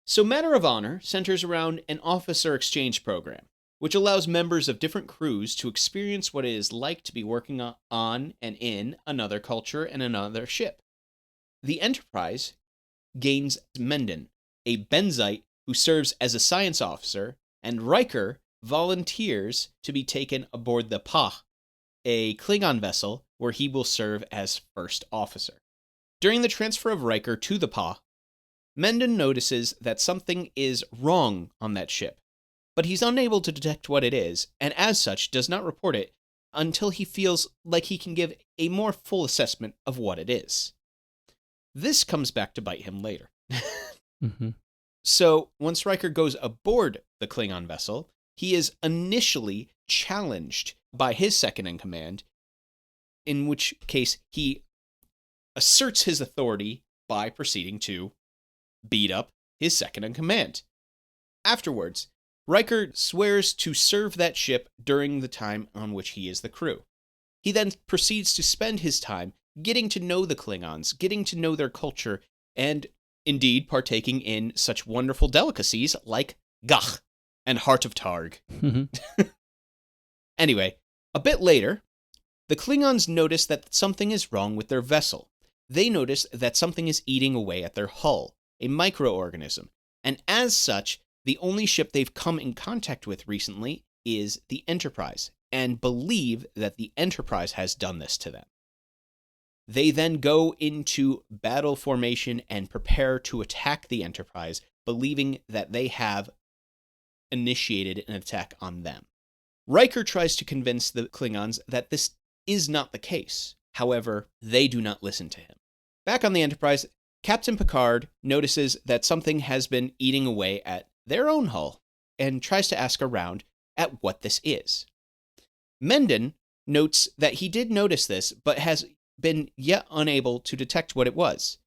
So Matter of Honor centers around an officer exchange program, which allows members of different crews to experience what it is like to be working on and in another culture and another ship. The Enterprise gains Mendon, a Benzite who serves as a science officer, and Riker volunteers to be taken aboard the Pa, a Klingon vessel where he will serve as first officer. During the transfer of Riker to the Pa, Mendon notices that something is wrong on that ship, but he's unable to detect what it is, and as such does not report it until he feels like he can give a more full assessment of what it is. This comes back to bite him later. Mm-hmm. So, once Riker goes aboard the Klingon vessel, he is initially challenged by his second-in-command, in which case he asserts his authority by proceeding to beat up his second-in-command. Afterwards, Riker swears to serve that ship during the time on which he is the crew. He then proceeds to spend his time getting to know the Klingons, getting to know their culture, and indeed partaking in such wonderful delicacies like gagh and Heart of Targ. Mm-hmm. Anyway, A bit later, the Klingons notice that something is wrong with their vessel. They notice that something is eating away at their hull, a microorganism, and as such, the only ship they've come in contact with recently is the Enterprise, and believe that the Enterprise has done this to them. They then go into battle formation and prepare to attack the Enterprise, believing that they have initiated an attack on them. Riker tries to convince the Klingons that this is not the case. However, they do not listen to him. Back on the Enterprise, Captain Picard notices that something has been eating away at their own hull and tries to ask around at what this is. Mendon notes that he did notice this, but has been yet unable to detect what it was.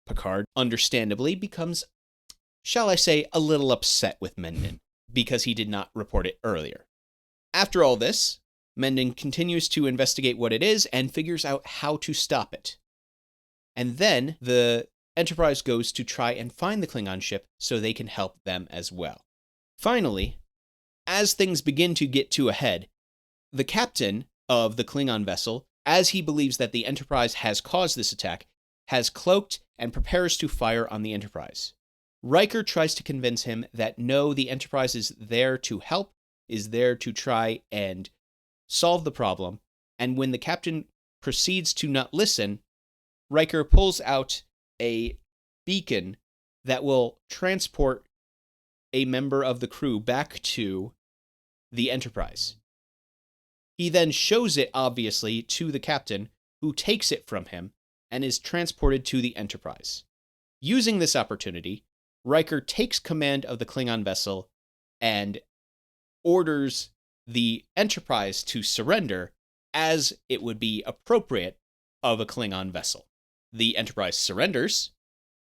Picard, understandably, becomes, shall I say, a little upset with Mendon because he did not report it earlier. After all this, Mendon continues to investigate what it is and figures out how to stop it. And then the Enterprise goes to try and find the Klingon ship so they can help them as well. Finally, as things begin to get to a head, the captain of the Klingon vessel, as he believes that the Enterprise has caused this attack, has cloaked and prepares to fire on the Enterprise. Riker tries to convince him that no, the Enterprise is there to help, is there to try and solve the problem, and when the captain proceeds to not listen, Riker pulls out a beacon that will transport a member of the crew back to the Enterprise. He then shows it, obviously, to the captain, who takes it from him and is transported to the Enterprise. Using this opportunity, Riker takes command of the Klingon vessel and orders the Enterprise to surrender as it would be appropriate of a Klingon vessel. The Enterprise surrenders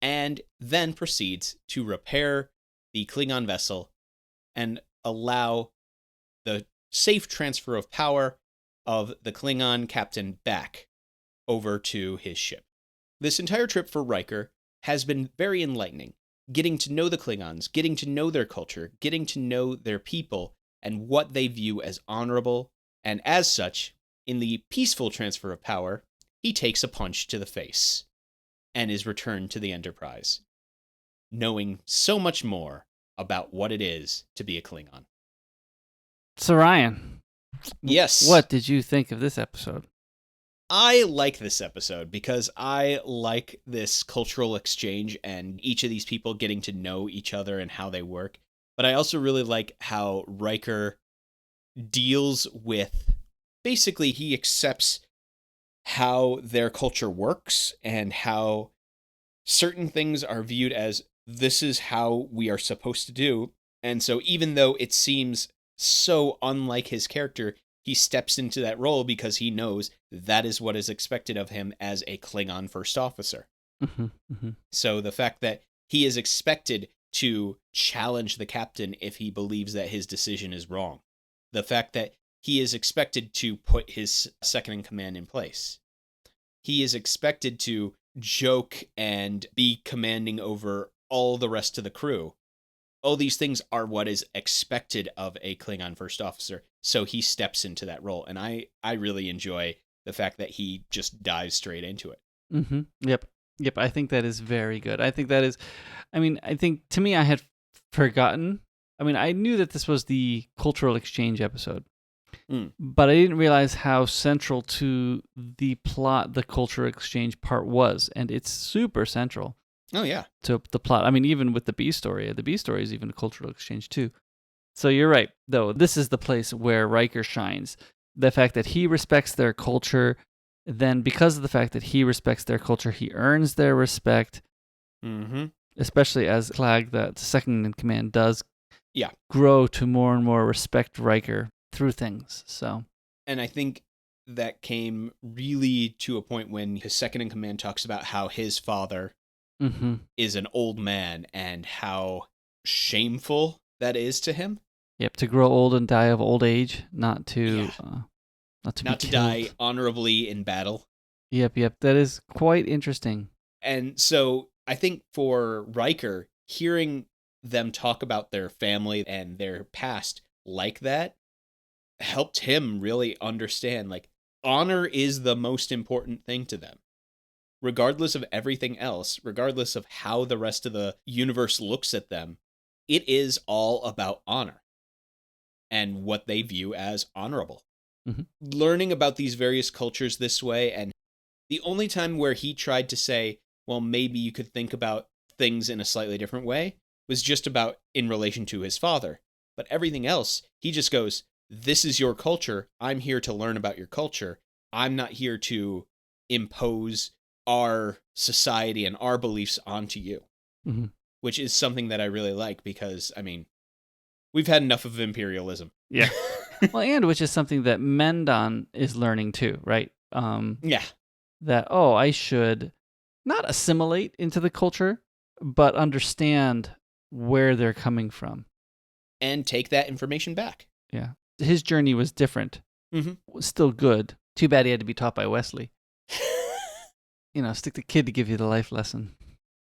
and then proceeds to repair the Klingon vessel and allow the safe transfer of power of the Klingon captain back over to his ship. This entire trip for Riker has been very enlightening, getting to know the Klingons, getting to know their culture, getting to know their people, and what they view as honorable, and as such, in the peaceful transfer of power, he takes a punch to the face and is returned to the Enterprise, knowing so much more about what it is to be a Klingon. So Ryan, Yes. what did you think of this episode? I like this episode because I like this cultural exchange and each of these people getting to know each other and how they work. But I also really like how Riker deals with, basically he accepts how their culture works and how certain things are viewed as this is how we are supposed to do. And so even though it seems so unlike his character, he steps into that role because he knows that is what is expected of him as a Klingon first officer. So the fact that he is expected to challenge the captain if he believes that his decision is wrong. The fact that he is expected to put his second in command in place. He is expected to joke and be commanding over all the rest of the crew. All these things are what is expected of a Klingon first officer, so he steps into that role. And I really enjoy the fact that he just dives straight into it. Yep, I think that is very good. I think to me, I had forgotten. I knew that this was the cultural exchange episode, but I didn't realize how central to the plot the cultural exchange part was, and it's super central. Oh, yeah. To the plot. Even with the B story is even a cultural exchange too. So you're right, though. This is the place where Riker shines. The fact that he respects their culture, then because of the fact that he respects their culture, he earns their respect. Especially as Clag, the second in command, does grow to more and more respect Riker through things. So, and I think that came really to a point when his second in command talks about how his father is an old man and how shameful that is to him. Yep, to grow old and die of old age, not to die honorably in battle. Yep, that is quite interesting. And so I think for Riker, hearing them talk about their family and their past like that helped him really understand, like, honor is the most important thing to them. Regardless of everything else, regardless of how the rest of the universe looks at them, it is all about honor and what they view as honorable. Mhm. Learning about these various cultures this way, and the only time where he tried to say, well, maybe you could think about things in a slightly different way, was just about in relation to his father. But everything else, he just goes, this is your culture. I'm here to learn about your culture. I'm not here to impose our society and our beliefs onto you, Mhm. which is something that I really like because, I mean, we've had enough of imperialism. Yeah. Well, and which is something that Mendon is learning too, right? Yeah. That, oh, I should not assimilate into the culture, but understand where they're coming from. And take that information back. Yeah. His journey was different. Mhm. Was still good. Too bad he had to be taught by Wesley. Stick the kid to give you the life lesson.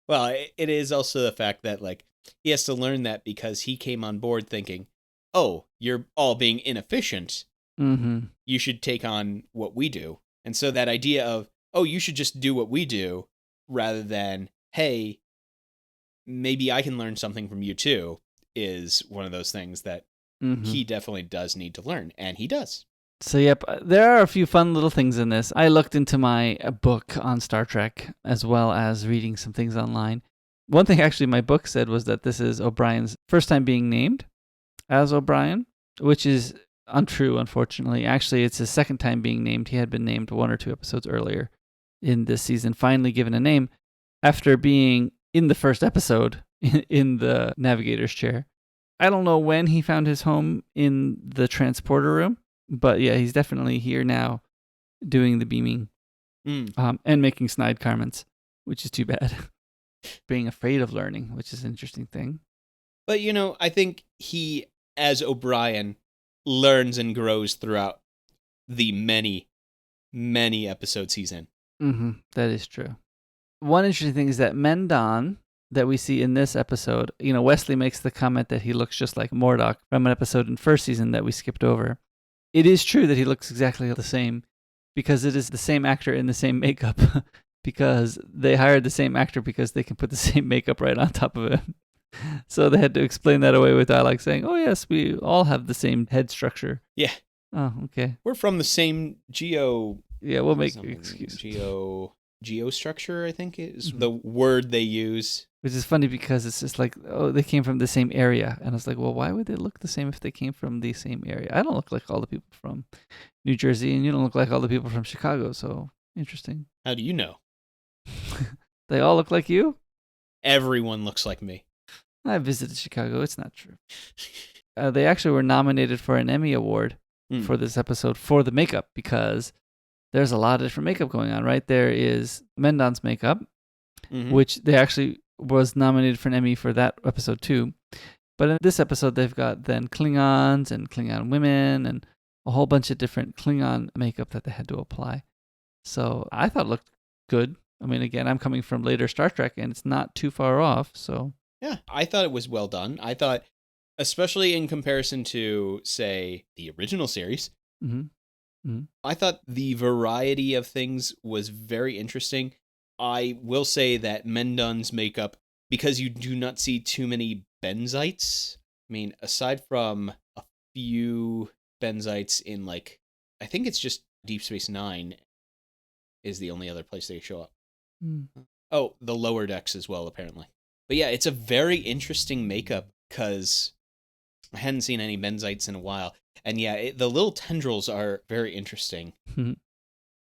Well, it is also the fact that, like, he has to learn that because he came on board thinking, oh, you're all being inefficient. Mm-hmm. You should take on what we do. And so that idea of, oh, you should just do what we do rather than, hey, maybe I can learn something from you too, is one of those things that he definitely does need to learn. And he does. So, yep, there are a few fun little things in this. I looked into my book on Star Trek as well as reading some things online. One thing actually my book said was that this is O'Brien's first time being named as O'Brien, which is untrue, unfortunately. Actually, it's his second time being named. He had been named 1 or 2 episodes earlier in this season, finally given a name after being in the first episode in the navigator's chair. I don't know when he found his home in the transporter room. But yeah, he's definitely here now doing the beaming and making snide comments, which is too bad. Being afraid of learning, which is an interesting thing. But, I think he, as O'Brien, learns and grows throughout the many, many episodes he's in. Mm-hmm. That is true. One interesting thing is that Mendon, that we see in this episode, Wesley makes the comment that he looks just like Mordok from an episode in first season that we skipped over. It is true that he looks exactly the same because it is the same actor in the same makeup because they hired the same actor because they can put the same makeup right on top of him. So they had to explain that away with dialogue saying, oh, yes, we all have the same head structure. Yeah. Oh, okay. We're from the same geo... Yeah, we'll make an excuse. Geostructure, I think, is the word they use. Which is funny because it's just like, oh, they came from the same area. And I was like, well, why would they look the same if they came from the same area? I don't look like all the people from New Jersey, and you don't look like all the people from Chicago. So, interesting. How do you know? They all look like you? Everyone looks like me. I visited Chicago. It's not true. They actually were nominated for an Emmy Award for this episode for the makeup because there's a lot of different makeup going on, right? There is Mendon's makeup, which they actually was nominated for an Emmy for that episode too. But in this episode, they've got then Klingons and Klingon women and a whole bunch of different Klingon makeup that they had to apply. So I thought it looked good. I mean, again, I'm coming from later Star Trek, and it's not too far off. So yeah, I thought it was well done. I thought, especially in comparison to, say, the original series, I thought the variety of things was very interesting. I will say that Mendon's makeup, because you do not see too many benzites. I mean, aside from a few benzites in, like, I think it's just Deep Space Nine is the only other place they show up. Oh, the lower decks as well, apparently. But yeah, it's a very interesting makeup because I hadn't seen any benzites in a while. And yeah, the little tendrils are very interesting.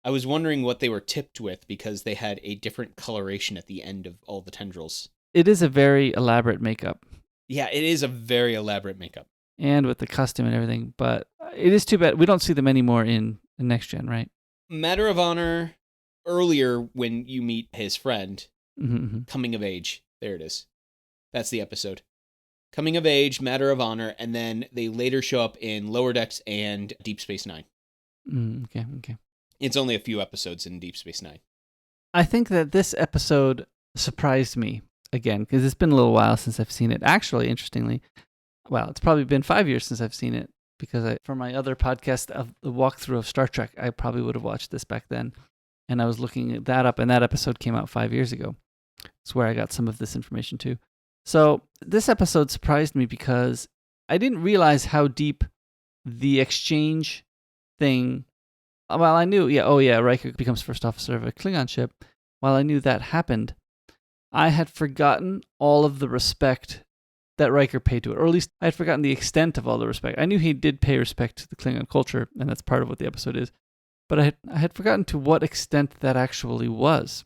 I was wondering what they were tipped with because they had a different coloration at the end of all the tendrils. It is a very elaborate makeup. Yeah, it is a very elaborate makeup. And with the costume and everything. But it is too bad. We don't see them anymore in the Next Gen, right? Matter of Honor, earlier when you meet his friend, Coming of Age. There it is. That's the episode. Coming of Age, Matter of Honor, and then they later show up in Lower Decks and Deep Space Nine. Okay. It's only a few episodes in Deep Space Nine. I think that this episode surprised me again because it's been a little while since I've seen it. Actually, interestingly, well, it's probably been 5 years since I've seen it. because for my other podcast of the walkthrough of Star Trek, I probably would have watched this back then. And I was looking that up, and that episode came out 5 years ago. It's where I got some of this information too. So this episode surprised me because I didn't realize how deep the exchange thing. Well, I knew, Riker becomes first officer of a Klingon ship. While I knew that happened, I had forgotten all of the respect that Riker paid to it, or at least I had forgotten the extent of all the respect. I knew he did pay respect to the Klingon culture, and that's part of what the episode is. But I had forgotten to what extent that actually was,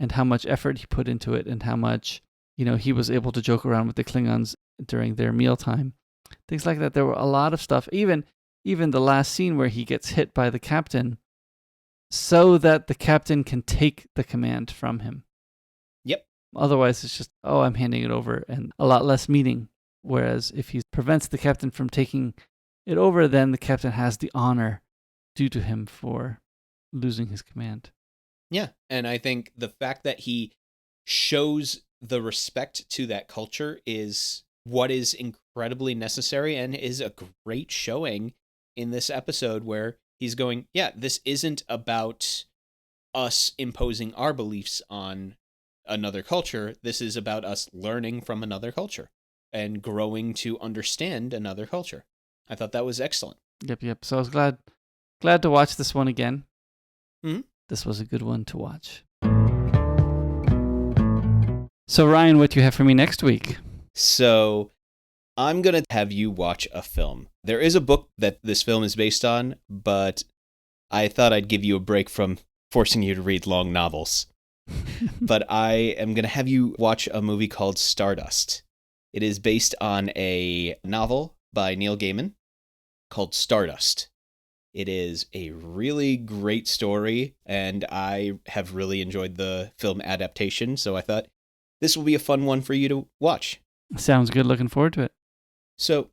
and how much effort he put into it, and how much, he was able to joke around with the Klingons during their mealtime. Things like that. There were a lot of stuff. Even the last scene where he gets hit by the captain so that the captain can take the command from him. Yep. Otherwise, it's just, I'm handing it over, and a lot less meaning. Whereas if he prevents the captain from taking it over, then the captain has the honor due to him for losing his command. Yeah, and I think the fact that he shows the respect to that culture is what is incredibly necessary, and is a great showing in this episode where he's going, this isn't about us imposing our beliefs on another culture. This is about us learning from another culture and growing to understand another culture. I thought that was excellent. Yep. So I was glad to watch this one again. Mm-hmm. This was a good one to watch. So Ryan, what do you have for me next week? So I'm going to have you watch a film. There is a book that this film is based on, but I thought I'd give you a break from forcing you to read long novels. But I am going to have you watch a movie called Stardust. It is based on a novel by Neil Gaiman called Stardust. It is a really great story, and I have really enjoyed the film adaptation, so I thought this will be a fun one for you to watch. Sounds good. Looking forward to it. So,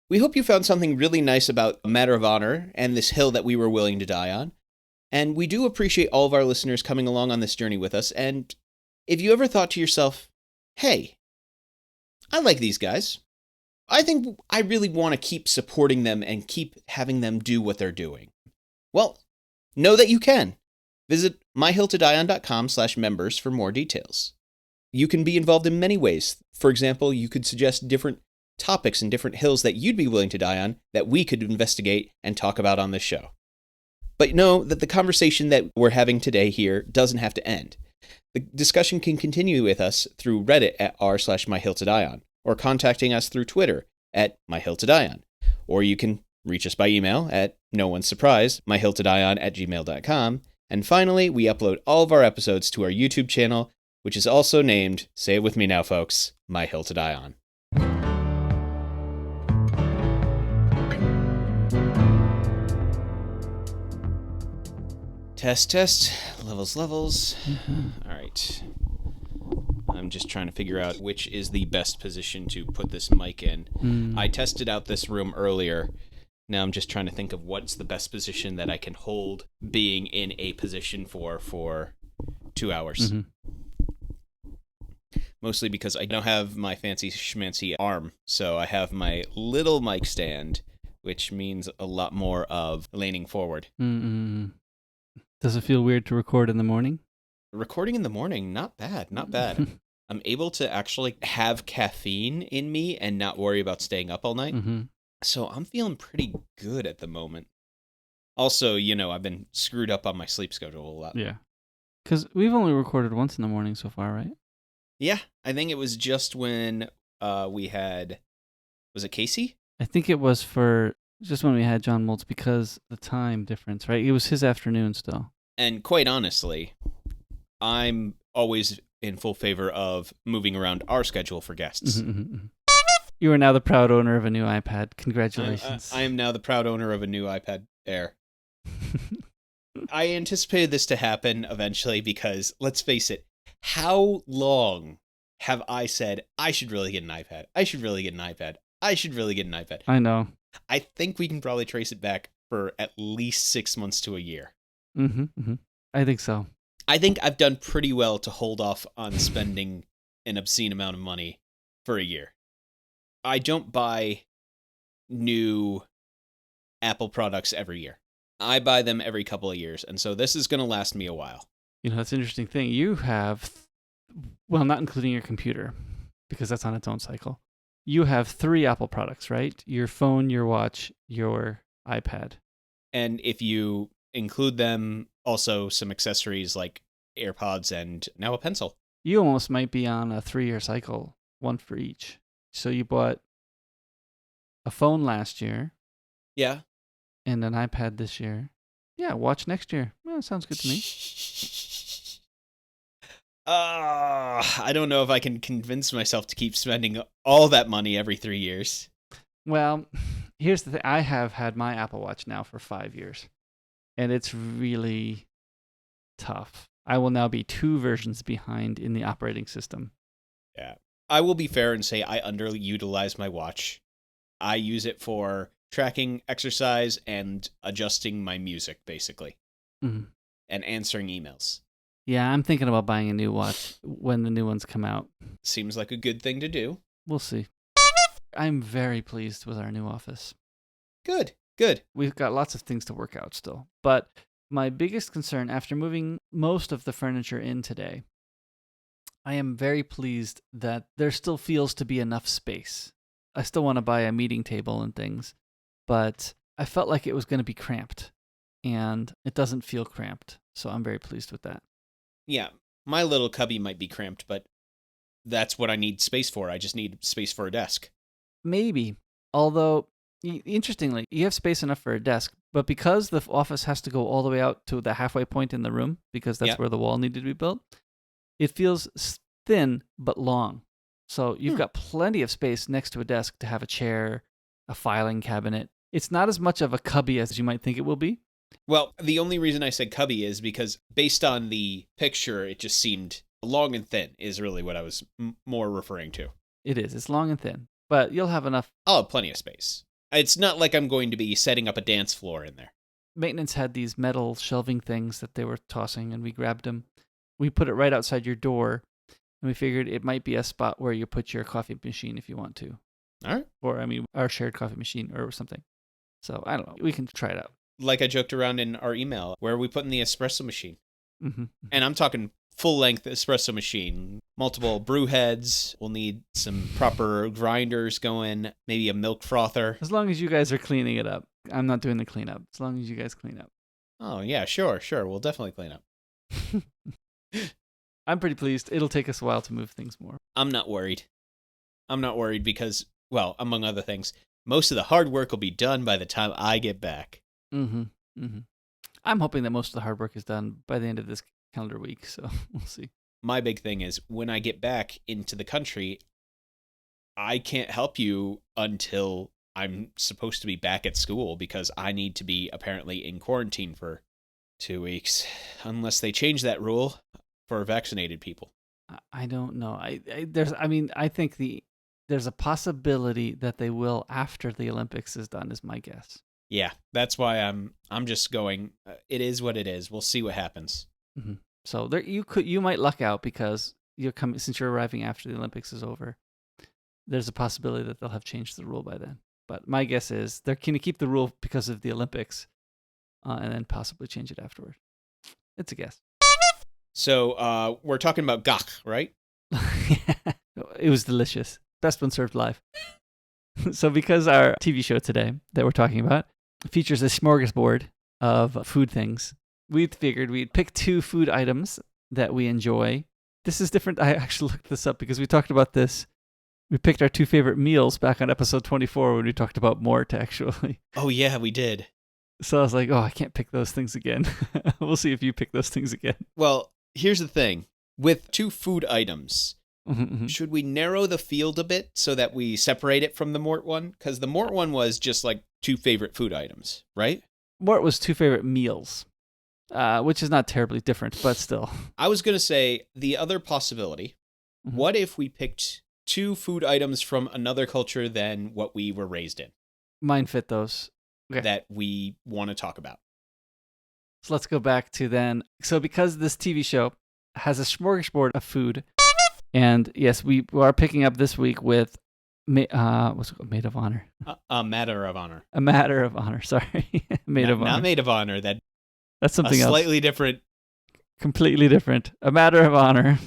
we hope you found something really nice about A Matter of Honor and this hill that we were willing to die on. And we do appreciate all of our listeners coming along on this journey with us. And if you ever thought to yourself, hey, I like these guys. I think I really want to keep supporting them and keep having them do what they're doing. Well, know that you can. Visit myhilltodieon.com/members for more details. You can be involved in many ways. For example, you could suggest different topics and different hills that you'd be willing to die on that we could investigate and talk about on this show. But know that the conversation that we're having today here doesn't have to end. The discussion can continue with us through Reddit at r/myhilltodieon, or contacting us through Twitter at myhilltodieon, or you can reach us by email at no-one's-surprised, myhilltodieon@gmail.com. And finally, we upload all of our episodes to our YouTube channel, which is also named, say it with me now, folks, My Hill to Die On. Test, levels. All right. I'm just trying to figure out which is the best position to put this mic in. I tested out this room earlier. Now I'm just trying to think of what's the best position that I can hold being in a position for 2 hours. Mm-hmm. Mostly because I don't have my fancy schmancy arm, so I have my little mic stand, which means a lot more of leaning forward. Mm-mm. Does it feel weird to record in the morning? Recording in the morning, not bad. I'm able to actually have caffeine in me and not worry about staying up all night. Mm-hmm. So I'm feeling pretty good at the moment. Also, I've been screwed up on my sleep schedule a lot. Yeah. Because we've only recorded once in the morning so far, right? Yeah, I think it was just when we had... Was it Casey? I think it was for just when we had John Moltz because the time difference, right? It was his afternoon still. And quite honestly, I'm always in full favor of moving around our schedule for guests. Mm-hmm. You are now the proud owner of a new iPad. Congratulations. I am now the proud owner of a new iPad Air. I anticipated this to happen eventually because, let's face it, how long have I said, I should really get an iPad? I should really get an iPad. I should really get an iPad. I know. I think we can probably trace it back for at least 6 months to a year. Mm-hmm. I think so. I think I've done pretty well to hold off on spending an obscene amount of money for a year. I don't buy new Apple products every year. I buy them every couple of years, and so this is going to last me a while. That's an interesting thing. You have, well, not including your computer, because that's on its own cycle. You have 3 Apple products, right? Your phone, your watch, your iPad. And if you include them, also some accessories like AirPods and now a pencil. You almost might be on a 3-year cycle, one for each. So you bought a phone last year. Yeah. And an iPad this year. Yeah, watch next year. Well, sounds good to me. I don't know if I can convince myself to keep spending all that money every 3 years. Well, here's the thing. I have had my Apple Watch now for 5 years, and it's really tough. I will now be 2 versions behind in the operating system. Yeah. I will be fair and say I underutilize my watch. I use it for tracking exercise and adjusting my music, basically, and answering emails. Yeah, I'm thinking about buying a new watch when the new ones come out. Seems like a good thing to do. We'll see. I'm very pleased with our new office. Good, good. We've got lots of things to work out still. But my biggest concern after moving most of the furniture in today, I am very pleased that there still feels to be enough space. I still want to buy a meeting table and things, but I felt like it was going to be cramped, and it doesn't feel cramped. So I'm very pleased with that. Yeah, my little cubby might be cramped, but that's what I need space for. I just need space for a desk. Maybe. Although, interestingly, you have space enough for a desk, but because the office has to go all the way out to the halfway point in the room, because that's where the wall needed to be built, it feels thin but long. So you've got plenty of space next to a desk to have a chair, a filing cabinet. It's not as much of a cubby as you might think it will be. Well, the only reason I said cubby is because based on the picture, it just seemed long and thin is really what I was more referring to. It is. It's long and thin, but you'll have enough. I'll have plenty of space. It's not like I'm going to be setting up a dance floor in there. Maintenance had these metal shelving things that they were tossing, and we grabbed them. We put it right outside your door, and we figured it might be a spot where you put your coffee machine if you want to. All right. Or, our shared coffee machine or something. So, I don't know. We can try it out. Like I joked around in our email, where are we putting the espresso machine? Mm-hmm. And I'm talking full-length espresso machine, multiple brew heads. We'll need some proper grinders going, maybe a milk frother. As long as you guys are cleaning it up. I'm not doing the cleanup. As long as you guys clean up. Oh, yeah, sure. We'll definitely clean up. I'm pretty pleased. It'll take us a while to move things more. I'm not worried because, well, among other things, most of the hard work will be done by the time I get back. Mm-hmm. Mm-hmm. I'm hoping that most of the hard work is done by the end of this calendar week, so we'll see. My big thing is when I get back into the country, I can't help you until I'm supposed to be back at school because I need to be apparently in quarantine for 2 weeks, unless they change that rule for vaccinated people. I don't know. I think there's a possibility that they will after the Olympics is done, is my guess. Yeah, that's why I'm just going. It is what it is. We'll see what happens. Mm-hmm. So there, you might luck out because since you're arriving after the Olympics is over. There's a possibility that they'll have changed the rule by then. But my guess is they're going to keep the rule because of the Olympics, and then possibly change it afterward. It's a guess. So we're talking about gagh, right? It was delicious. Best one served live. So because our TV show today that we're talking about features a smorgasbord of food things, we figured we'd pick 2 food items that we enjoy. This is different. I actually looked this up because we talked about this. We picked our 2 favorite meals back on episode 24 when we talked about Mort, actually. Oh, yeah, we did. So I was like, I can't pick those things again. We'll see if you pick those things again. Well, here's the thing. With 2 food items, Mm-hmm. should we narrow the field a bit so that we separate it from the Mort one? Because the Mort one was just like 2 favorite food items, right? Mort was 2 favorite meals, which is not terribly different, but still. I was going to say the other possibility. Mm-hmm. What if we picked 2 food items from another culture than what we were raised in? Mine fit those. Okay. That we want to talk about. So let's go back to then. So because this TV show has a smorgasbord of food, and yes, we are picking up this week with What's it called? Maid of honor. A matter of honor. A matter of honor. Sorry, maid of honor. Not maid of honor. That's something else. Slightly different. Completely different. A matter of honor.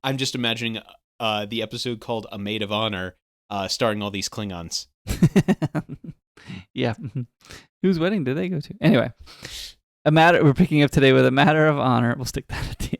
I'm just imagining the episode called "A Maid of Honor," starring all these Klingons. Yeah. Whose wedding did they go to? Anyway, we're picking up today with a matter of honor. We'll stick that at the